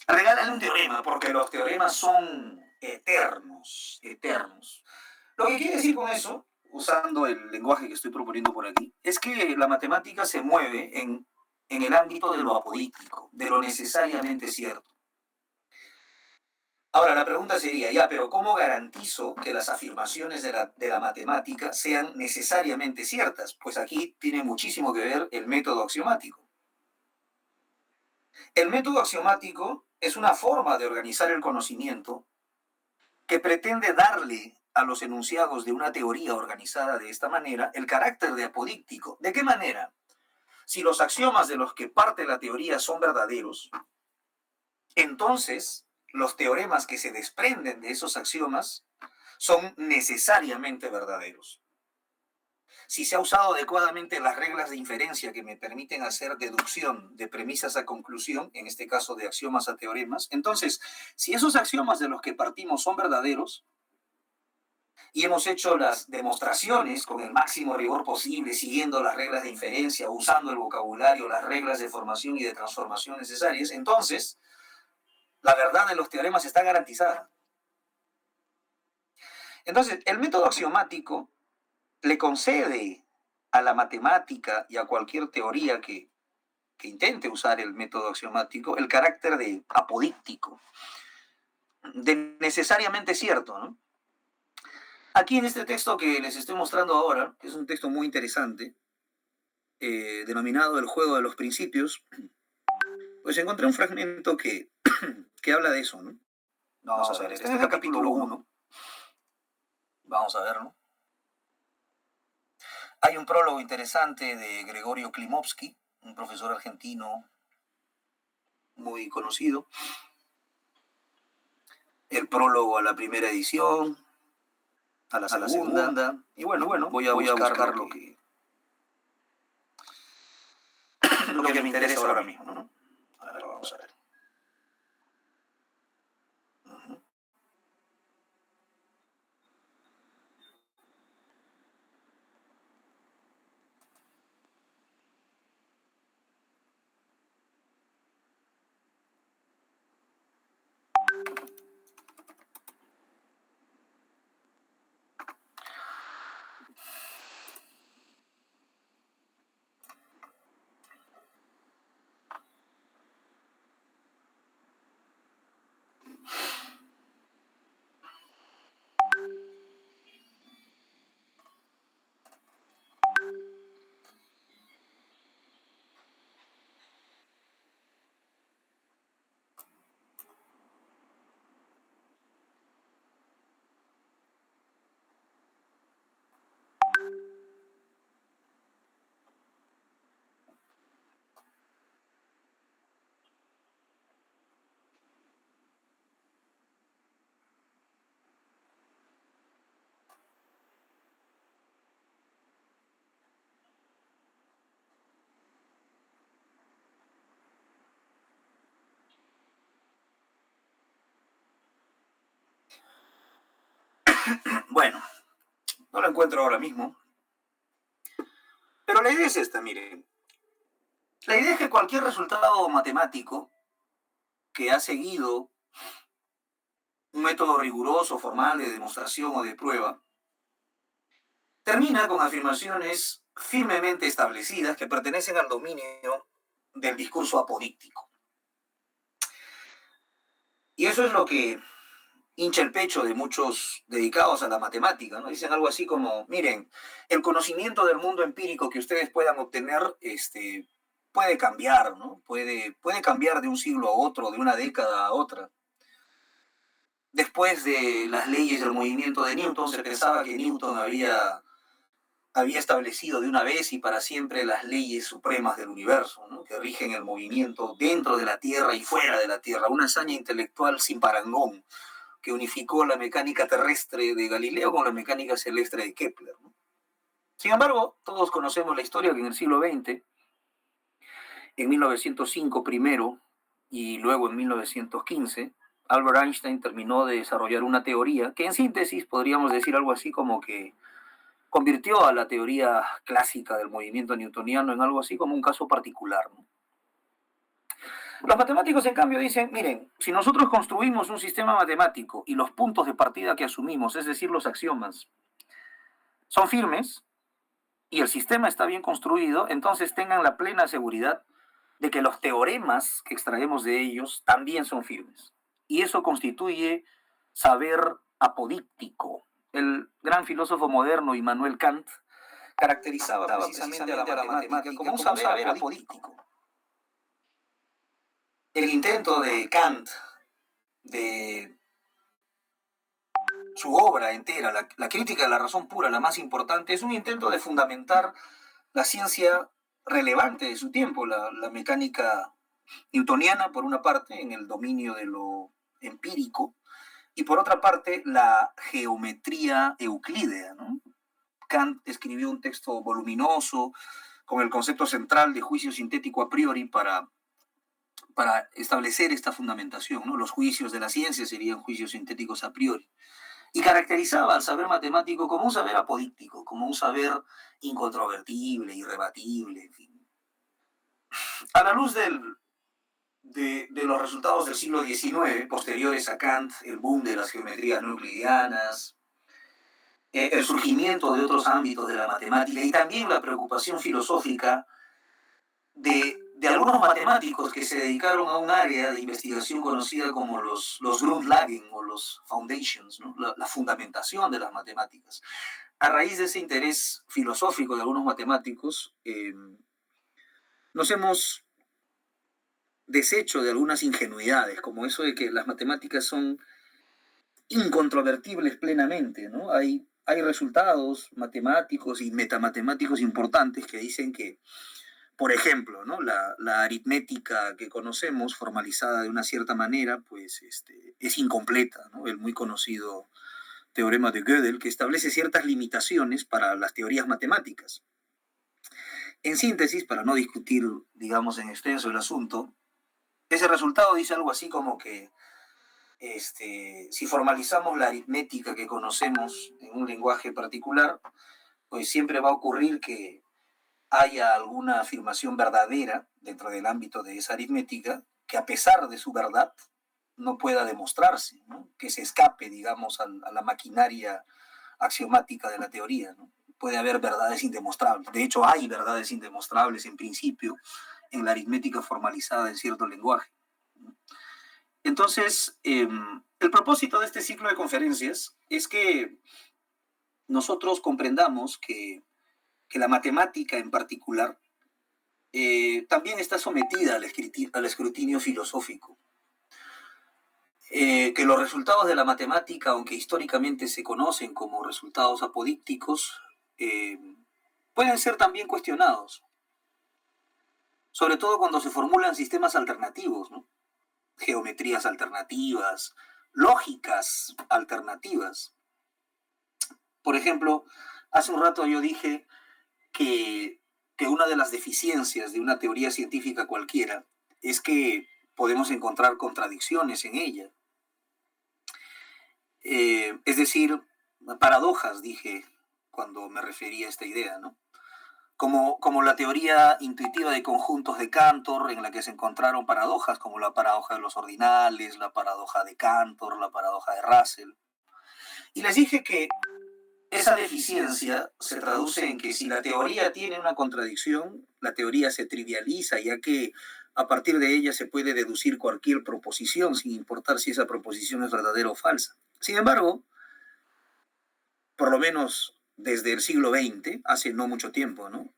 Regálale un teorema, porque los teoremas son eternos, eternos. Lo que quiere decir con eso, usando el lenguaje que estoy proponiendo por aquí, es que la matemática se mueve en el ámbito de lo apodíctico, de lo necesariamente cierto. Ahora, la pregunta sería, ya, pero ¿cómo garantizo que las afirmaciones de la matemática sean necesariamente ciertas? Pues aquí tiene muchísimo que ver el método axiomático. El método axiomático es una forma de organizar el conocimiento que pretende darle a los enunciados de una teoría organizada de esta manera el carácter de apodíctico. ¿De qué manera? Si los axiomas de los que parte la teoría son verdaderos, entonces los teoremas que se desprenden de esos axiomas son necesariamente verdaderos. Si se ha usado adecuadamente las reglas de inferencia que me permiten hacer deducción de premisas a conclusión, en este caso de axiomas a teoremas, entonces, si esos axiomas de los que partimos son verdaderos, y hemos hecho las demostraciones con el máximo rigor posible, siguiendo las reglas de inferencia, usando el vocabulario, las reglas de formación y de transformación necesarias, entonces la verdad de los teoremas está garantizada. Entonces, el método axiomático le concede a la matemática y a cualquier teoría que intente usar el método axiomático el carácter de apodíctico, de necesariamente cierto, ¿no? Aquí en este texto que les estoy mostrando ahora, que es un texto muy interesante, denominado El juego de los principios, pues encontré un fragmento que, que habla de eso, ¿no? Vamos a ver, este es el capítulo 1. Vamos a verlo. Hay un prólogo interesante de Gregorio Klimovsky, un profesor argentino muy conocido. El prólogo a la primera edición, a la segunda. Y bueno, voy a buscar lo que me interesa ahora mismo, ¿no? A ver, vamos a ver. Bueno, no lo encuentro ahora mismo. Pero la idea es esta, miren. La idea es que cualquier resultado matemático que ha seguido un método riguroso, formal de demostración o de prueba, termina con afirmaciones firmemente establecidas que pertenecen al dominio del discurso apodíctico. Y eso es lo que hincha el pecho de muchos dedicados a la matemática, ¿no? Dicen algo así como, miren, el conocimiento del mundo empírico que ustedes puedan obtener puede cambiar, ¿no? Puede cambiar de un siglo a otro, de una década a otra. Después de las leyes del movimiento de Newton, se pensaba que Newton había establecido de una vez y para siempre las leyes supremas del universo, ¿no? Que rigen el movimiento dentro de la Tierra y fuera de la Tierra. Una hazaña intelectual sin parangón que unificó la mecánica terrestre de Galileo con la mecánica celeste de Kepler, ¿no? Sin embargo, todos conocemos la historia que en el siglo XX, en 1905 primero y luego en 1915, Albert Einstein terminó de desarrollar una teoría que en síntesis podríamos decir algo así como que convirtió a la teoría clásica del movimiento newtoniano en algo así como un caso particular, ¿no? Los matemáticos, en cambio, dicen, miren, si nosotros construimos un sistema matemático y los puntos de partida que asumimos, es decir, los axiomas, son firmes y el sistema está bien construido, entonces tengan la plena seguridad de que los teoremas que extraemos de ellos también son firmes. Y eso constituye saber apodíctico. El gran filósofo moderno Immanuel Kant caracterizaba precisamente a la matemática como un saber apodíctico. El intento de Kant, de su obra entera, la crítica de la razón pura, la más importante, es un intento de fundamentar la ciencia relevante de su tiempo, la mecánica newtoniana, por una parte, en el dominio de lo empírico, y por otra parte, la geometría euclídea, ¿no? Kant escribió un texto voluminoso con el concepto central de juicio sintético a priori para establecer esta fundamentación, ¿no? Los juicios de la ciencia serían juicios sintéticos a priori. Y caracterizaba al saber matemático como un saber apodíctico, como un saber incontrovertible, irrebatible, en fin. A la luz de los resultados del siglo XIX, posteriores a Kant, el boom de las geometrías no euclidianas, el surgimiento de otros ámbitos de la matemática y también la preocupación filosófica de algunos matemáticos que se dedicaron a un área de investigación conocida como los Grundlagen o los Foundations, ¿no? La fundamentación de las matemáticas. A raíz de ese interés filosófico de algunos matemáticos, nos hemos desecho de algunas ingenuidades, como eso de que las matemáticas son incontrovertibles plenamente, ¿no? Hay resultados matemáticos y metamatemáticos importantes que dicen que, por ejemplo, ¿no? La aritmética que conocemos, formalizada de una cierta manera, pues es incompleta, ¿no? El muy conocido teorema de Gödel, que establece ciertas limitaciones para las teorías matemáticas. En síntesis, para no discutir, digamos, en extenso el asunto, ese resultado dice algo así como que si formalizamos la aritmética que conocemos en un lenguaje particular, pues siempre va a ocurrir que haya alguna afirmación verdadera dentro del ámbito de esa aritmética que a pesar de su verdad no pueda demostrarse, ¿no? Que se escape, digamos, a la maquinaria axiomática de la teoría, ¿no? Puede haber verdades indemostrables. De hecho, hay verdades indemostrables en principio en la aritmética formalizada en cierto lenguaje. Entonces, el propósito de este ciclo de conferencias es que nosotros comprendamos que la matemática en particular también está sometida al escrutinio filosófico. Que los resultados de la matemática, aunque históricamente se conocen como resultados apodícticos, pueden ser también cuestionados, sobre todo cuando se formulan sistemas alternativos, ¿no? Geometrías alternativas, lógicas alternativas. Por ejemplo, hace un rato yo dije que una de las deficiencias de una teoría científica cualquiera es que podemos encontrar contradicciones en ella. Es decir, paradojas, dije cuando me refería a esta idea, ¿no? Como la teoría intuitiva de conjuntos de Cantor, en la que se encontraron paradojas, como la paradoja de los ordinales, la paradoja de Cantor, la paradoja de Russell. Y les dije que esa deficiencia se traduce en que si la teoría tiene una contradicción, la teoría se trivializa, ya que a partir de ella se puede deducir cualquier proposición, sin importar si esa proposición es verdadera o falsa. Sin embargo, por lo menos desde el siglo XX, hace no mucho tiempo, ¿no?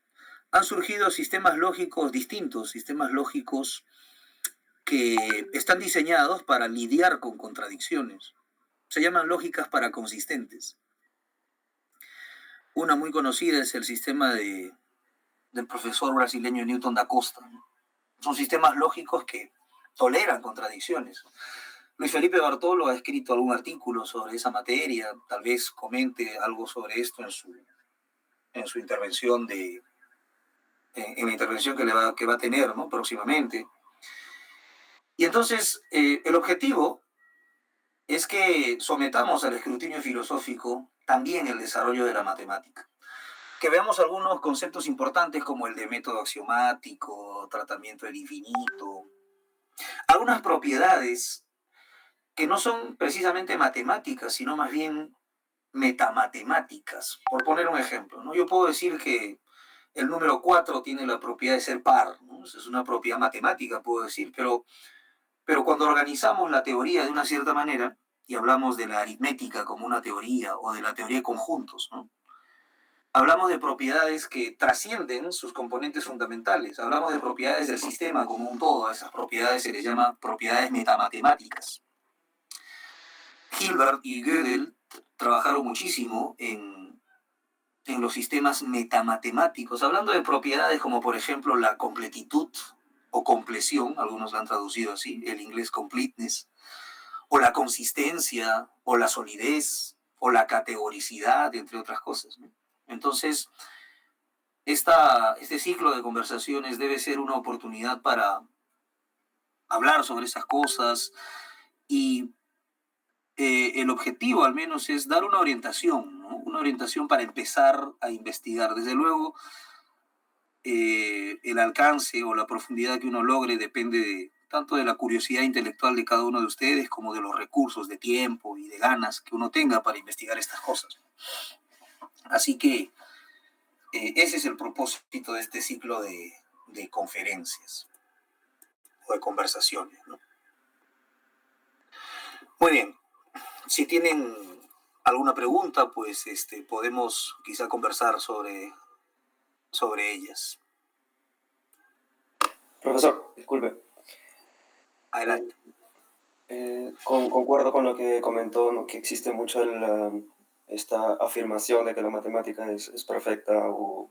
Han surgido sistemas lógicos distintos, sistemas lógicos que están diseñados para lidiar con contradicciones. Se llaman lógicas paraconsistentes. Una muy conocida es el sistema del profesor brasileño Newton da Costa, ¿no? Son sistemas lógicos que toleran contradicciones. Luis Felipe Bartolo ha escrito algún artículo sobre esa materia, tal vez comente algo sobre esto en su intervención en la intervención que va a tener, ¿no? Próximamente. Y entonces, el objetivo es que sometamos al escrutinio filosófico también el desarrollo de la matemática. Que veamos algunos conceptos importantes como el de método axiomático, tratamiento del infinito, algunas propiedades que no son precisamente matemáticas, sino más bien metamatemáticas. Por poner un ejemplo, ¿no? Yo puedo decir que el número 4 tiene la propiedad de ser par, ¿no? Es una propiedad matemática, puedo decir, pero cuando organizamos la teoría de una cierta manera, y hablamos de la aritmética como una teoría, o de la teoría de conjuntos, ¿no? Hablamos de propiedades que trascienden sus componentes fundamentales. Hablamos de propiedades del sistema como un todo. A esas propiedades se les llama propiedades metamatemáticas. Hilbert y Gödel trabajaron muchísimo en los sistemas metamatemáticos, hablando de propiedades como, por ejemplo, la completitud o compleción, algunos la han traducido así, el inglés completeness, o la consistencia, o la solidez, o la categoricidad, entre otras cosas, ¿no? Entonces, este ciclo de conversaciones debe ser una oportunidad para hablar sobre esas cosas y el objetivo al menos es dar una orientación, ¿no? Una orientación para empezar a investigar. Desde luego, el alcance o la profundidad que uno logre depende tanto de la curiosidad intelectual de cada uno de ustedes como de los recursos de tiempo y de ganas que uno tenga para investigar estas cosas. Así que ese es el propósito de este ciclo de conferencias o de conversaciones, ¿no? Muy bien. Si tienen alguna pregunta, pues podemos quizá conversar sobre ellas. Profesor, disculpe. Adelante. Concuerdo con lo que comentó, ¿no? Que existe mucho esta afirmación de que la matemática es perfecta o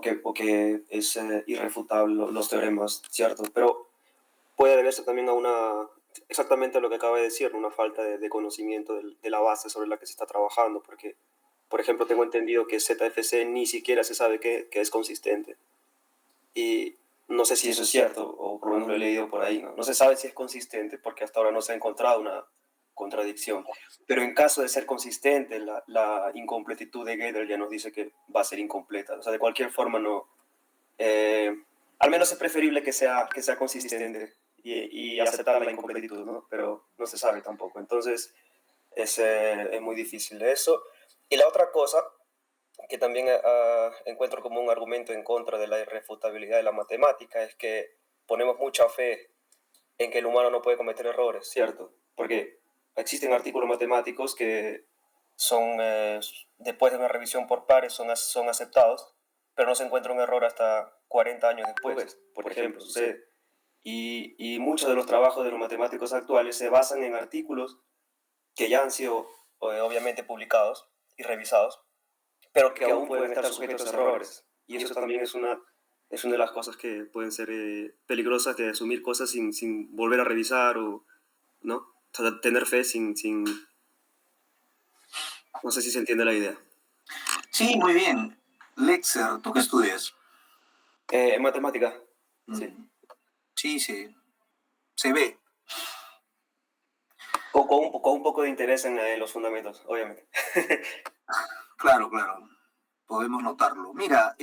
que es irrefutable los teoremas, ¿cierto? Pero puede deberse también exactamente a lo que acaba de decir, una falta de conocimiento de la base sobre la que se está trabajando, porque, por ejemplo, tengo entendido que ZFC ni siquiera se sabe que es consistente. Y no sé si eso es cierto, o por lo menos lo he leído por ahí, ¿no? No se sabe si es consistente porque hasta ahora no se ha encontrado una contradicción. Pero en caso de ser consistente, la incompletitud de Gödel ya nos dice que va a ser incompleta. O sea, de cualquier forma, no. Al menos es preferible que sea consistente y aceptar la incompletitud, ¿no? Pero no se sabe tampoco. Entonces, es muy difícil eso. Y la otra cosa que también encuentro como un argumento en contra de la irrefutabilidad de la matemática es que ponemos mucha fe en que el humano no puede cometer errores, ¿cierto? Porque existen artículos matemáticos que son, después de una revisión por pares, son aceptados, pero no se encuentra un error hasta 40 años después, por ejemplo, sucede. Y muchos de los trabajos de los matemáticos actuales se basan en artículos que ya han sido obviamente publicados y revisados, pero que aún pueden estar sujetos a errores. Y eso también es una de las cosas que pueden ser peligrosas, de asumir cosas sin volver a revisar, o ¿no? O sea, tener fe sin... No sé si se entiende la idea. Sí, muy bien. Lexer, ¿tú qué estudias? Matemática, sí. Sí, sí. Se ve. Con un poco de interés en los fundamentos, obviamente. Claro, claro. Podemos notarlo. Mira,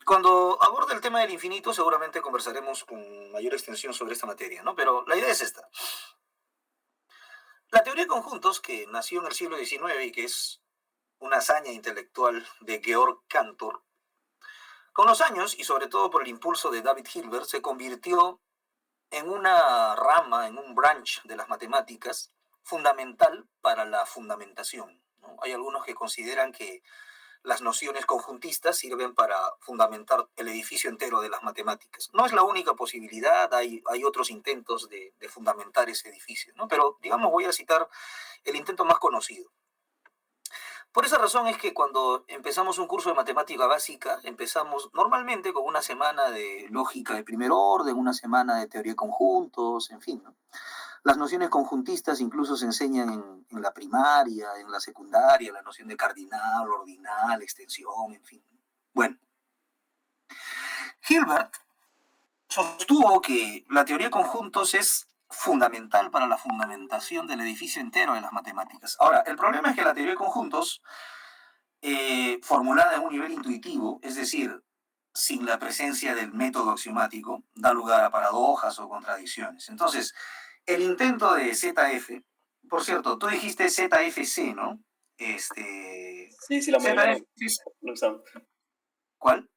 cuando aborde el tema del infinito, seguramente conversaremos con mayor extensión sobre esta materia, ¿no? Pero la idea es esta. La teoría de conjuntos, que nació en el siglo XIX y que es una hazaña intelectual de Georg Cantor, con los años, y sobre todo por el impulso de David Hilbert, se convirtió en una rama, en un branch de las matemáticas fundamental para la fundamentación, ¿no? Hay algunos que consideran que las nociones conjuntistas sirven para fundamentar el edificio entero de las matemáticas. No es la única posibilidad, hay otros intentos de fundamentar ese edificio, ¿no? Pero, digamos, voy a citar el intento más conocido. Por esa razón es que cuando empezamos un curso de matemática básica, empezamos normalmente con una semana de lógica de primer orden, una semana de teoría de conjuntos, en fin, ¿no? Las nociones conjuntistas incluso se enseñan en la primaria, en la secundaria, la noción de cardinal, ordinal, extensión, en fin. Bueno, Hilbert sostuvo que la teoría de conjuntos es fundamental para la fundamentación del edificio entero de las matemáticas. Ahora, el problema es que la teoría de conjuntos, formulada en un nivel intuitivo, es decir, sin la presencia del método axiomático, da lugar a paradojas o contradicciones. Entonces, el intento de ZF, por cierto, tú dijiste ZFC, ¿no? Sí, la mayoría lo usamos. ¿Cuál?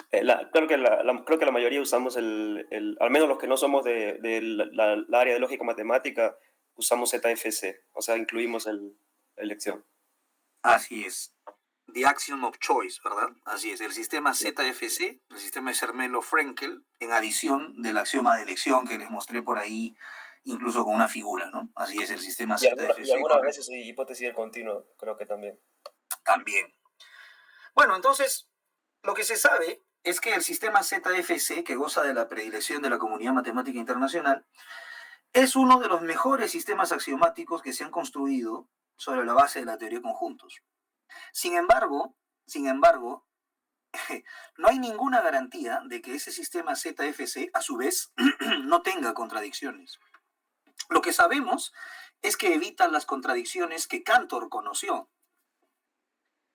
Creo que la mayoría usamos al menos los que no somos la área de lógica matemática, usamos ZFC, o sea, incluimos la elección. Así es. The Axiom of Choice, ¿verdad? Así es, el sistema ZFC, el sistema de Zermelo-Fraenkel, en adición del axioma de elección que les mostré por ahí, incluso con una figura, ¿no? Así es el sistema ZFC. Y algunas veces hipótesis del continuo, creo que también. También. Bueno, entonces, lo que se sabe es que el sistema ZFC, que goza de la predilección de la comunidad matemática internacional, es uno de los mejores sistemas axiomáticos que se han construido sobre la base de la teoría de conjuntos. Sin embargo, no hay ninguna garantía de que ese sistema ZFC, a su vez, no tenga contradicciones. Lo que sabemos es que evita las contradicciones que Cantor conoció.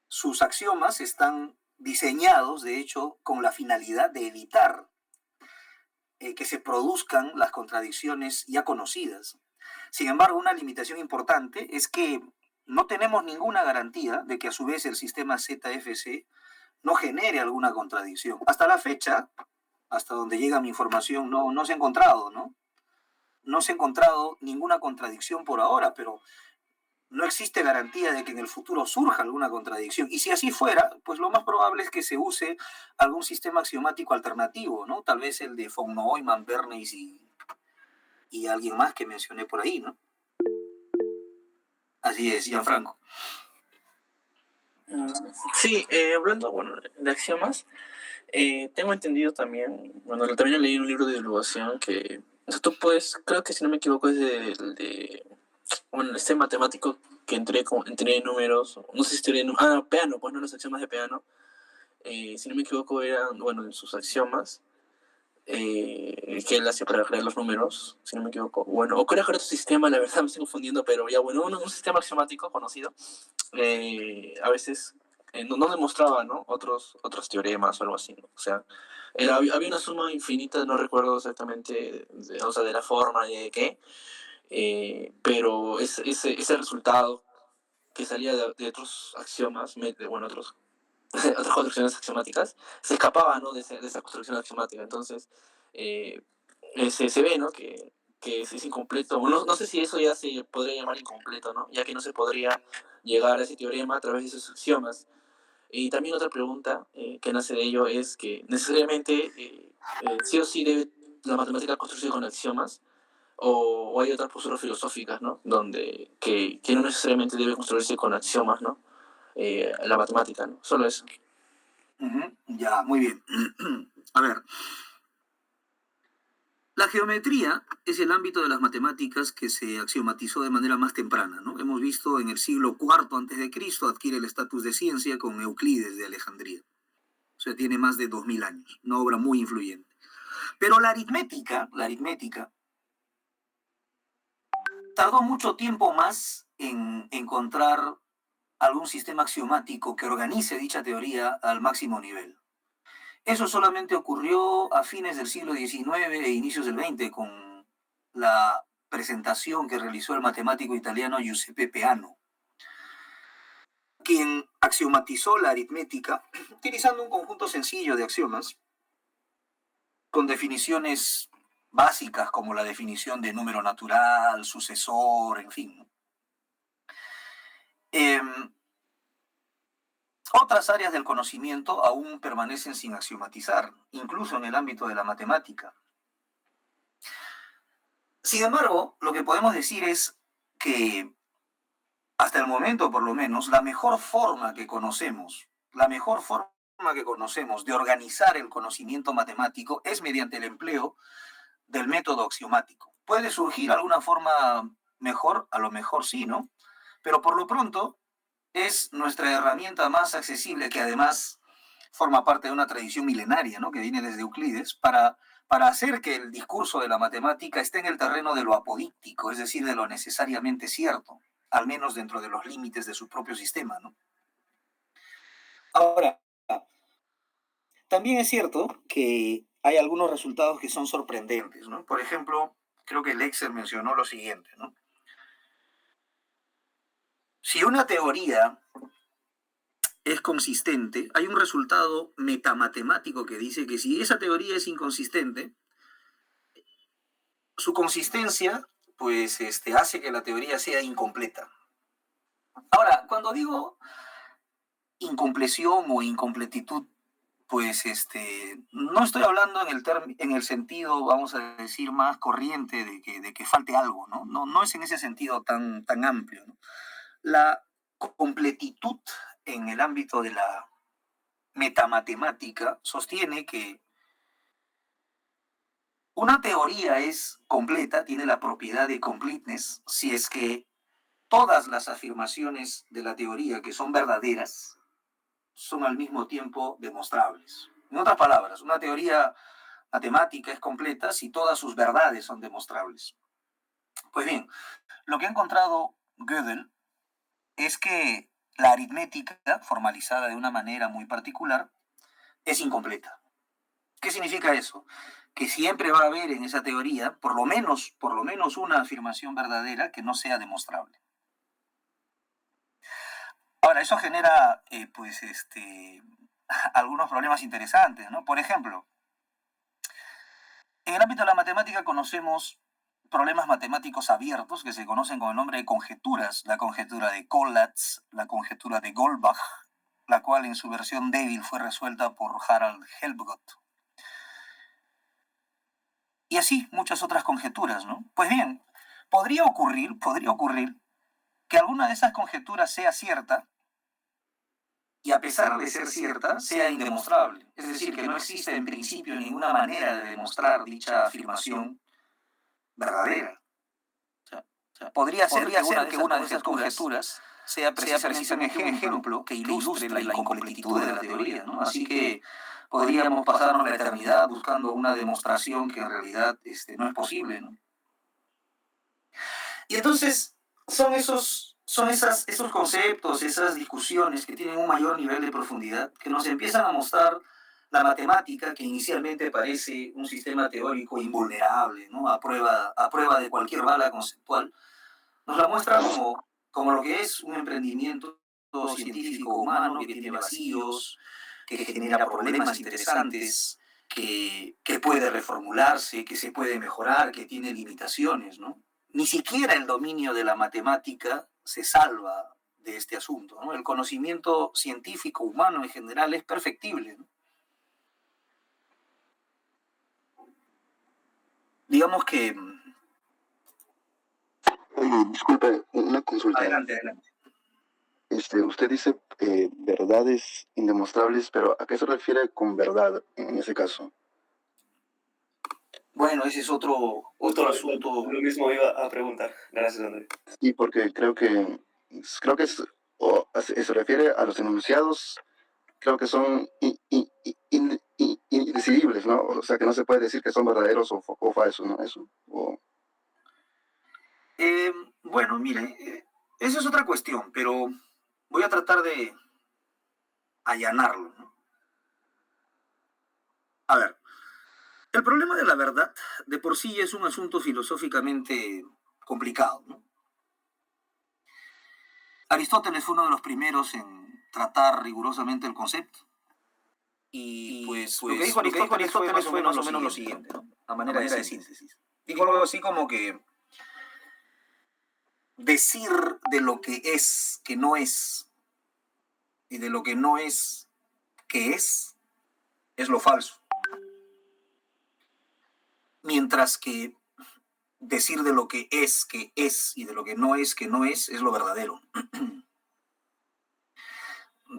Sus axiomas están diseñados, de hecho, con la finalidad de evitar que se produzcan las contradicciones ya conocidas. Sin embargo, una limitación importante es que no tenemos ninguna garantía de que a su vez el sistema ZFC no genere alguna contradicción. Hasta la fecha, hasta donde llega mi información, no se ha encontrado, ¿no? No se ha encontrado ninguna contradicción por ahora, pero no existe garantía de que en el futuro surja alguna contradicción. Y si así fuera, pues lo más probable es que se use algún sistema axiomático alternativo, ¿no? Tal vez el de von Neumann, Bernays y alguien más que mencioné por ahí, ¿no? Así es, Gianfranco. Sí, hablando, bueno, de axiomas, tengo entendido también, bueno, también leí un libro de divulgación que, o sea, tú puedes, creo que si no me equivoco es bueno, este matemático que entré números, no sé si teoría de números, Peano, pues no, los axiomas de Peano, si no me equivoco eran, bueno, sus axiomas, que él hacía para crear los números, si no me equivoco, bueno, o creo que era otro sistema, la verdad me estoy confundiendo, pero ya, bueno, un sistema axiomático conocido, a veces no demostraba, ¿no? Otros teoremas o algo así, ¿no? O sea, había una suma infinita, no recuerdo exactamente, o sea, de la forma y de qué, pero ese resultado que salía de otros axiomas, bueno, otras construcciones axiomáticas, se escapaba, ¿no? De esa construcción axiomática. Entonces, eh, se ve, ¿no? Que es incompleto. No sé si eso ya se podría llamar incompleto, ¿no? Ya que no se podría llegar a ese teorema a través de esos axiomas. Y también otra pregunta que nace de ello es que necesariamente sí o sí debe la matemática construirse con axiomas o hay otras posturas filosóficas, ¿no? Que no necesariamente debe construirse con axiomas, ¿no? La matemática, ¿no? Solo eso. Ya, muy bien. A ver, la geometría es el ámbito de las matemáticas que se axiomatizó de manera más temprana, ¿no? Hemos visto en el siglo IV antes de Cristo adquiere el estatus de ciencia con Euclides de Alejandría. O sea, tiene más de 2000 años, una obra muy influyente. Pero la aritmética tardó mucho tiempo más en encontrar algún sistema axiomático que organice dicha teoría al máximo nivel. Eso solamente ocurrió a fines del siglo XIX e inicios del XX con la presentación que realizó el matemático italiano Giuseppe Peano, quien axiomatizó la aritmética utilizando un conjunto sencillo de axiomas con definiciones básicas como la definición de número natural, sucesor, en fin. Otras áreas del conocimiento aún permanecen sin axiomatizar, incluso en el ámbito de la matemática. Sin embargo, lo que podemos decir es que, hasta el momento por lo menos, la mejor forma que conocemos de organizar el conocimiento matemático es mediante el empleo del método axiomático. ¿Puede surgir alguna forma mejor? A lo mejor sí, ¿no? Pero por lo pronto es nuestra herramienta más accesible, que además forma parte de una tradición milenaria, ¿no? Que viene desde Euclides, para hacer que el discurso de la matemática esté en el terreno de lo apodíctico, es decir, de lo necesariamente cierto, al menos dentro de los límites de su propio sistema, ¿no? Ahora, también es cierto que hay algunos resultados que son sorprendentes, ¿no? Por ejemplo, creo que Lexer mencionó lo siguiente, ¿no? Si una teoría es consistente, hay un resultado metamatemático que dice que si esa teoría es inconsistente, su consistencia pues hace que la teoría sea incompleta. Ahora, cuando digo incompleción o incompletitud, pues no estoy hablando en el sentido, vamos a decir, más corriente de que falte algo, ¿no? No es en ese sentido tan amplio, ¿no? La completitud en el ámbito de la metamatemática sostiene que una teoría es completa, tiene la propiedad de completeness, si es que todas las afirmaciones de la teoría que son verdaderas son al mismo tiempo demostrables. En otras palabras, una teoría matemática es completa si todas sus verdades son demostrables. Pues bien, lo que ha encontrado Gödel es que la aritmética, formalizada de una manera muy particular, es incompleta. ¿Qué significa eso? Que siempre va a haber en esa teoría por lo menos una afirmación verdadera que no sea demostrable. Ahora, eso genera algunos problemas interesantes, ¿no? Por ejemplo, en el ámbito de la matemática conocemos problemas matemáticos abiertos que se conocen con el nombre de conjeturas. La conjetura de Collatz, la conjetura de Goldbach, la cual en su versión débil fue resuelta por Harald Helmholtz. Y así muchas otras conjeturas, ¿no? Pues bien, podría ocurrir que alguna de esas conjeturas sea cierta y a pesar de ser cierta, sea indemostrable. Es decir, que no existe en principio ninguna manera de demostrar dicha afirmación verdadera. Podría ser que una de esas conjeturas sea precisamente un ejemplo que ilustre la incompletitud de la teoría, ¿no? Así que podríamos pasarnos la eternidad buscando una demostración que en realidad no es posible, ¿no? Y entonces esos conceptos, esas discusiones que tienen un mayor nivel de profundidad, que nos empiezan a mostrar la matemática, que inicialmente parece un sistema teórico invulnerable, ¿no? A prueba de cualquier bala conceptual, nos la muestra como lo que es un emprendimiento científico humano, que tiene vacíos, que genera problemas interesantes, que puede reformularse, que se puede mejorar, que tiene limitaciones, ¿no? Ni siquiera el dominio de la matemática se salva de este asunto, ¿no? El conocimiento científico humano en general es perfectible, ¿no? Digamos que... Oye, disculpe, una consulta. Adelante. Usted dice verdades indemostrables, pero ¿a qué se refiere con verdad en ese caso? Bueno, ese es otro asunto. Lo mismo iba a preguntar. Gracias, André. Sí, porque creo que se refiere a los enunciados, creo que son indecidibles, ¿no? O sea, que no se puede decir que son verdaderos o falsos, ¿no? Eso. Bueno, mire, esa es otra cuestión, pero voy a tratar de allanarlo, ¿no? A ver, el problema de la verdad de por sí es un asunto filosóficamente complicado, ¿no? Aristóteles fue uno de los primeros en tratar rigurosamente el concepto. Y pues lo que dijo Aristóteles fue más o menos lo siguiente, ¿no? A manera de síntesis. Dijo algo así como que decir de lo que es que no es y de lo que no es que es lo falso. Mientras que decir de lo que es y de lo que no es lo verdadero.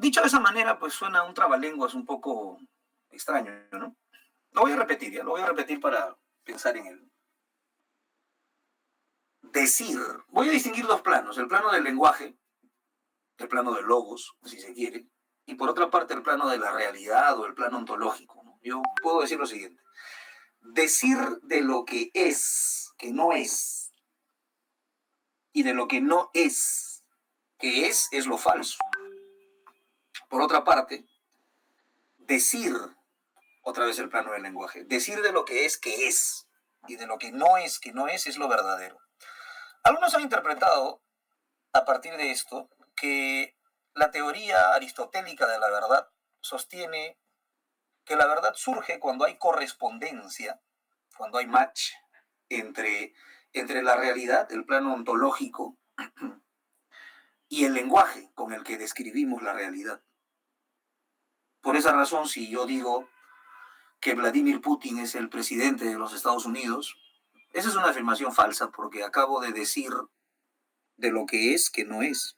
Dicho de esa manera, pues suena un trabalenguas un poco extraño, ¿no? Lo voy a repetir para pensar en él. Decir, voy a distinguir dos planos, el plano del lenguaje, el plano del logos, si se quiere, y por otra parte el plano de la realidad o el plano ontológico, ¿no? Yo puedo decir lo siguiente: decir de lo que no es, y de lo que no es, que es lo falso. Por otra parte, decir, otra vez el plano del lenguaje, decir de lo que es, y de lo que no es lo verdadero. Algunos han interpretado, a partir de esto, que la teoría aristotélica de la verdad sostiene que la verdad surge cuando hay correspondencia, cuando hay match entre la realidad, el plano ontológico, y el lenguaje con el que describimos la realidad. Por esa razón, si yo digo que Vladimir Putin es el presidente de los Estados Unidos, esa es una afirmación falsa, porque acabo de decir de lo que es que no es.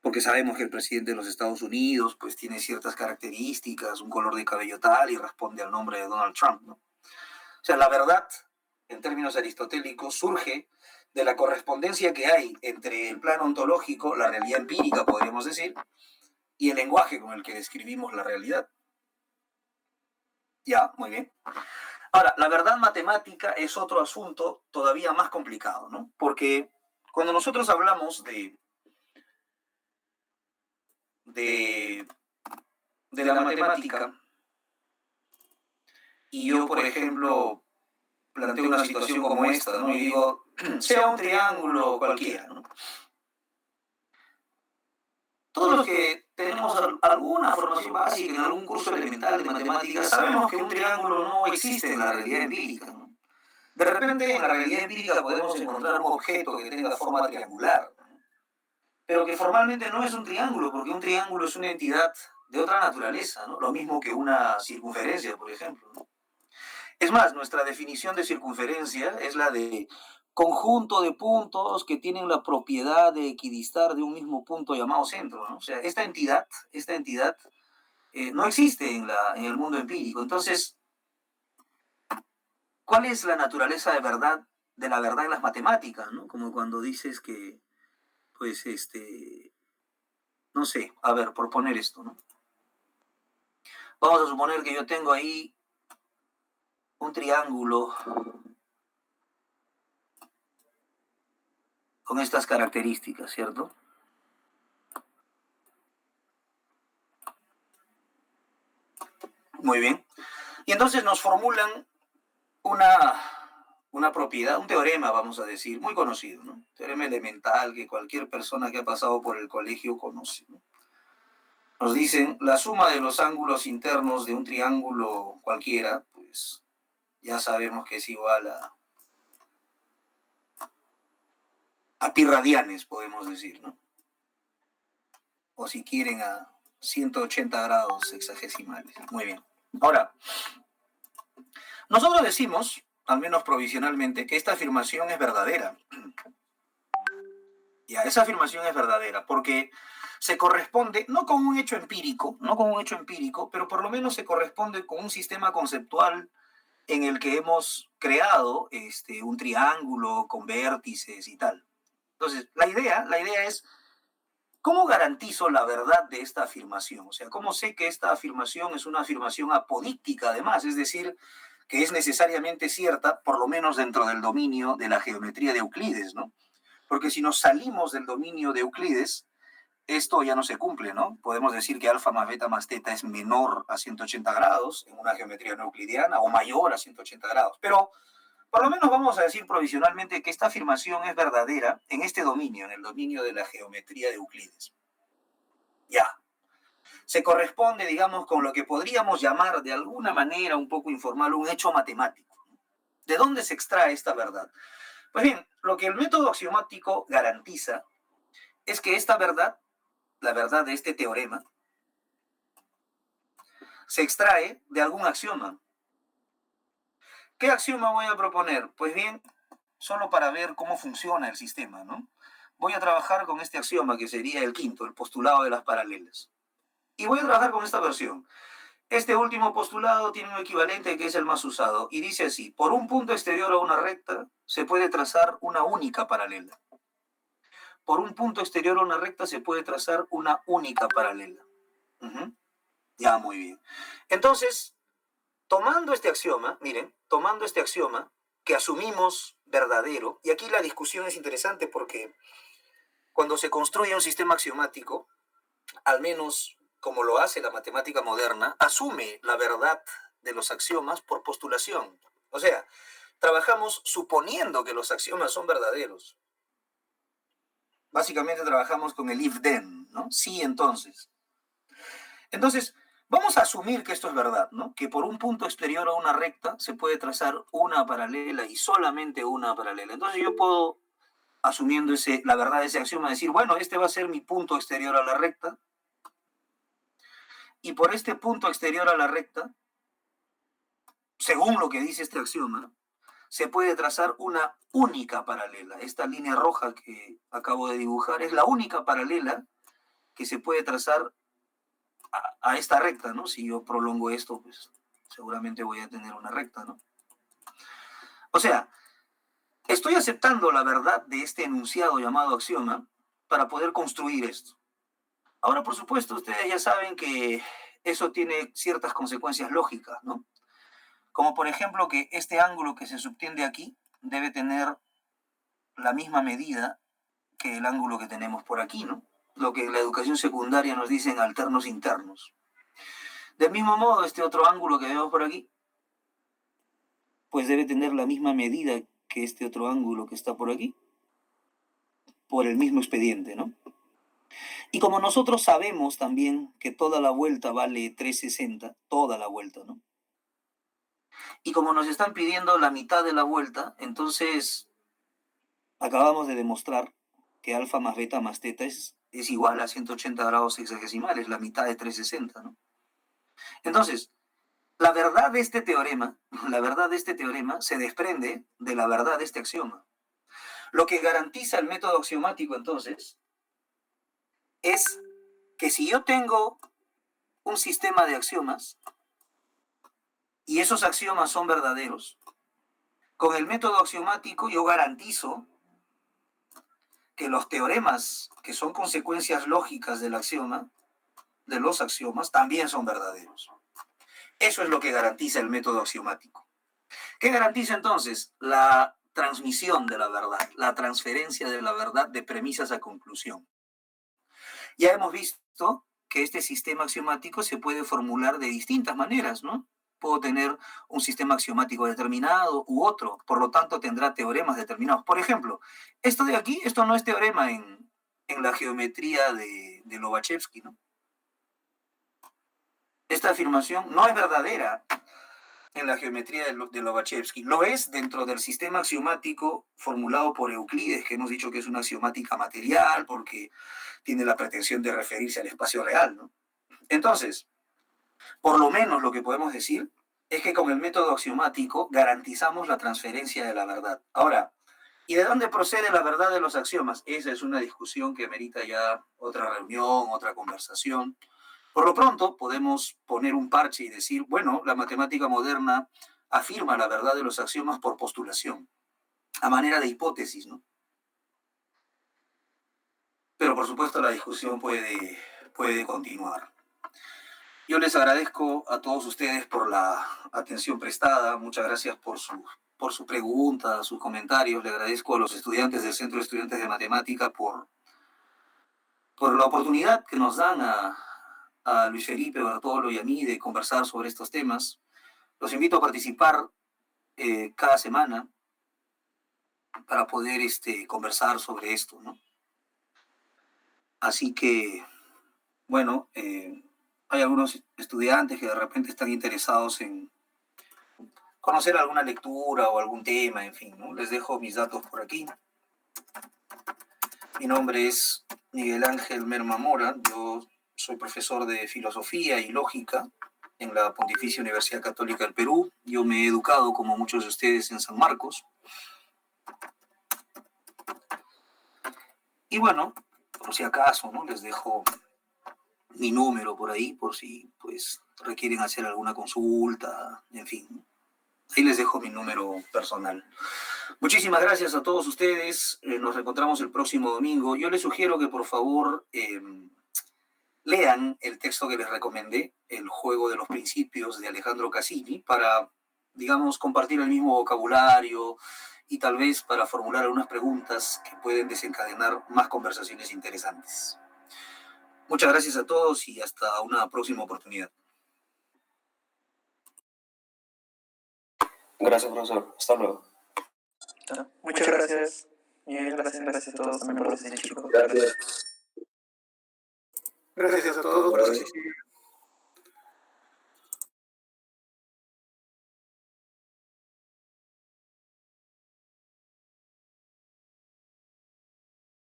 Porque sabemos que el presidente de los Estados Unidos pues tiene ciertas características, un color de cabello tal, y responde al nombre de Donald Trump, ¿no? O sea, la verdad, en términos aristotélicos, surge de la correspondencia que hay entre el plano ontológico, la realidad empírica, podríamos decir, y el lenguaje con el que describimos la realidad. Ya, muy bien. Ahora, la verdad matemática es otro asunto todavía más complicado, ¿no? Porque cuando nosotros hablamos de la matemática, y yo, por ejemplo, planteo una situación como esta, ¿no? Y digo, sea un triángulo cualquiera, ¿no? Todos los que tenemos alguna formación básica en algún curso elemental de matemáticas sabemos que un triángulo no existe en la realidad empírica, ¿no? De repente en la realidad empírica podemos encontrar un objeto que tenga forma triangular, pero que formalmente no es un triángulo, porque un triángulo es una entidad de otra naturaleza, ¿no? Lo mismo que una circunferencia, por ejemplo, ¿no? Es más, nuestra definición de circunferencia es la de conjunto de puntos que tienen la propiedad de equidistar de un mismo punto llamado centro, ¿no? O sea, esta entidad no existe en el mundo empírico. Entonces, ¿cuál es la naturaleza de la verdad en las matemáticas, ¿no? Como cuando dices que, pues, no sé, a ver, por poner esto, ¿no? Vamos a suponer que yo tengo ahí un triángulo con estas características, ¿cierto? Muy bien. Y entonces nos formulan una propiedad, un teorema, vamos a decir, muy conocido, ¿no? Teorema elemental que cualquier persona que ha pasado por el colegio conoce, ¿no? Nos dicen, la suma de los ángulos internos de un triángulo cualquiera, pues ya sabemos que es igual a pi radianes, podemos decir, ¿no? O si quieren a 180 grados sexagesimales. Muy bien. Ahora, nosotros decimos, al menos provisionalmente, que esta afirmación es verdadera. Ya, esa afirmación es verdadera porque se corresponde, no con un hecho empírico, pero por lo menos se corresponde con un sistema conceptual en el que hemos creado un triángulo con vértices y tal. Entonces, la idea es, ¿cómo garantizo la verdad de esta afirmación? O sea, ¿cómo sé que esta afirmación es una afirmación apodíctica además? Es decir, que es necesariamente cierta, por lo menos dentro del dominio de la geometría de Euclides, ¿no? Porque si nos salimos del dominio de Euclides, esto ya no se cumple, ¿no? Podemos decir que alfa más beta más teta es menor a 180 grados en una geometría no euclidiana o mayor a 180 grados. Pero por lo menos vamos a decir provisionalmente que esta afirmación es verdadera en este dominio, en el dominio de la geometría de Euclides. Ya. Se corresponde, digamos, con lo que podríamos llamar de alguna manera un poco informal un hecho matemático. ¿De dónde se extrae esta verdad? Pues bien, lo que el método axiomático garantiza es que esta verdad, la verdad de este teorema, se extrae de algún axioma. ¿Qué axioma voy a proponer? Pues bien, solo para ver cómo funciona el sistema, ¿no? Voy a trabajar con este axioma que sería el quinto, el postulado de las paralelas. Y voy a trabajar con esta versión. Este último postulado tiene un equivalente que es el más usado y dice así: por un punto exterior a una recta se puede trazar una única paralela. Por un punto exterior a una recta se puede trazar una única paralela. Ya, muy bien. Entonces, tomando este axioma, miren, tomando este axioma que asumimos verdadero, y aquí la discusión es interesante porque cuando se construye un sistema axiomático, al menos como lo hace la matemática moderna, asume la verdad de los axiomas por postulación. O sea, trabajamos suponiendo que los axiomas son verdaderos. Básicamente trabajamos con el if-then, ¿no? Sí, entonces. Entonces, vamos a asumir que esto es verdad, ¿no? Que por un punto exterior a una recta se puede trazar una paralela y solamente una paralela. Entonces yo puedo, asumiendo la verdad de ese axioma, decir, bueno, este va a ser mi punto exterior a la recta, y por este punto exterior a la recta, según lo que dice este axioma, se puede trazar una única paralela. Esta línea roja que acabo de dibujar es la única paralela que se puede trazar a esta recta, ¿no? Si yo prolongo esto, pues seguramente voy a tener una recta, ¿no? O sea, estoy aceptando la verdad de este enunciado llamado axioma para poder construir esto. Ahora, por supuesto, ustedes ya saben que eso tiene ciertas consecuencias lógicas, ¿no? Como por ejemplo que este ángulo que se subtiende aquí debe tener la misma medida que el ángulo que tenemos por aquí, ¿no? Lo que en la educación secundaria nos dicen alternos internos. Del mismo modo, este otro ángulo que vemos por aquí, pues debe tener la misma medida que este otro ángulo que está por aquí, por el mismo expediente, ¿no? Y como nosotros sabemos también que toda la vuelta vale 360, toda la vuelta, ¿no? Y como nos están pidiendo la mitad de la vuelta, entonces acabamos de demostrar que alfa más beta más teta es igual a 180 grados sexagesimales, la mitad de 360, ¿no? Entonces, la verdad de este teorema, la verdad de este teorema se desprende de la verdad de este axioma. Lo que garantiza el método axiomático, entonces, es que si yo tengo un sistema de axiomas y esos axiomas son verdaderos, con el método axiomático yo garantizo que los teoremas que son consecuencias lógicas del axioma, de los axiomas, también son verdaderos. Eso es lo que garantiza el método axiomático. ¿Qué garantiza entonces? La transmisión de la verdad, la transferencia de la verdad de premisas a conclusión. Ya hemos visto que este sistema axiomático se puede formular de distintas maneras, ¿no? Puedo tener un sistema axiomático determinado u otro, por lo tanto tendrá teoremas determinados. Por ejemplo, esto de aquí, esto no es teorema en la geometría de Lobachevsky, ¿no? Esta afirmación no es verdadera en la geometría de Lobachevsky. Lo es dentro del sistema axiomático formulado por Euclides, que hemos dicho que es una axiomática material porque tiene la pretensión de referirse al espacio real, ¿no? Entonces, por lo menos lo que podemos decir es que con el método axiomático garantizamos la transferencia de la verdad. Ahora, ¿y de dónde procede la verdad de los axiomas? Esa es una discusión que merita ya otra reunión, otra conversación. Por lo pronto, podemos poner un parche y decir, bueno, la matemática moderna afirma la verdad de los axiomas por postulación, a manera de hipótesis, ¿no? Pero por supuesto la discusión puede continuar. Yo les agradezco a todos ustedes por la atención prestada. Muchas gracias por su pregunta, sus comentarios. Le agradezco a los estudiantes del Centro de Estudiantes de Matemática por la oportunidad que nos dan a Luis Felipe, Bartolo y a mí de conversar sobre estos temas. Los invito a participar cada semana para poder conversar sobre esto, ¿no? Así que, bueno, hay algunos estudiantes que de repente están interesados en conocer alguna lectura o algún tema, en fin, ¿no? Les dejo mis datos por aquí. Mi nombre es Miguel Ángel Merma Mora, yo soy profesor de Filosofía y Lógica en la Pontificia Universidad Católica del Perú. Yo me he educado, como muchos de ustedes, en San Marcos. Y bueno, por si acaso, ¿no? Les dejo mi número por ahí, por si pues requieren hacer alguna consulta, en fin. Ahí les dejo mi número personal. Muchísimas gracias a todos ustedes. Nos reencontramos el próximo domingo. Yo les sugiero que por favor lean el texto que les recomendé, El juego de los principios de Alejandro Cassini, para, digamos, compartir el mismo vocabulario y tal vez para formular algunas preguntas que pueden desencadenar más conversaciones interesantes. Muchas gracias a todos y hasta una próxima oportunidad. Gracias, profesor. Hasta luego. Muchas gracias. Miguel, gracias a todos también por los chicos. Gracias a todos por asistir.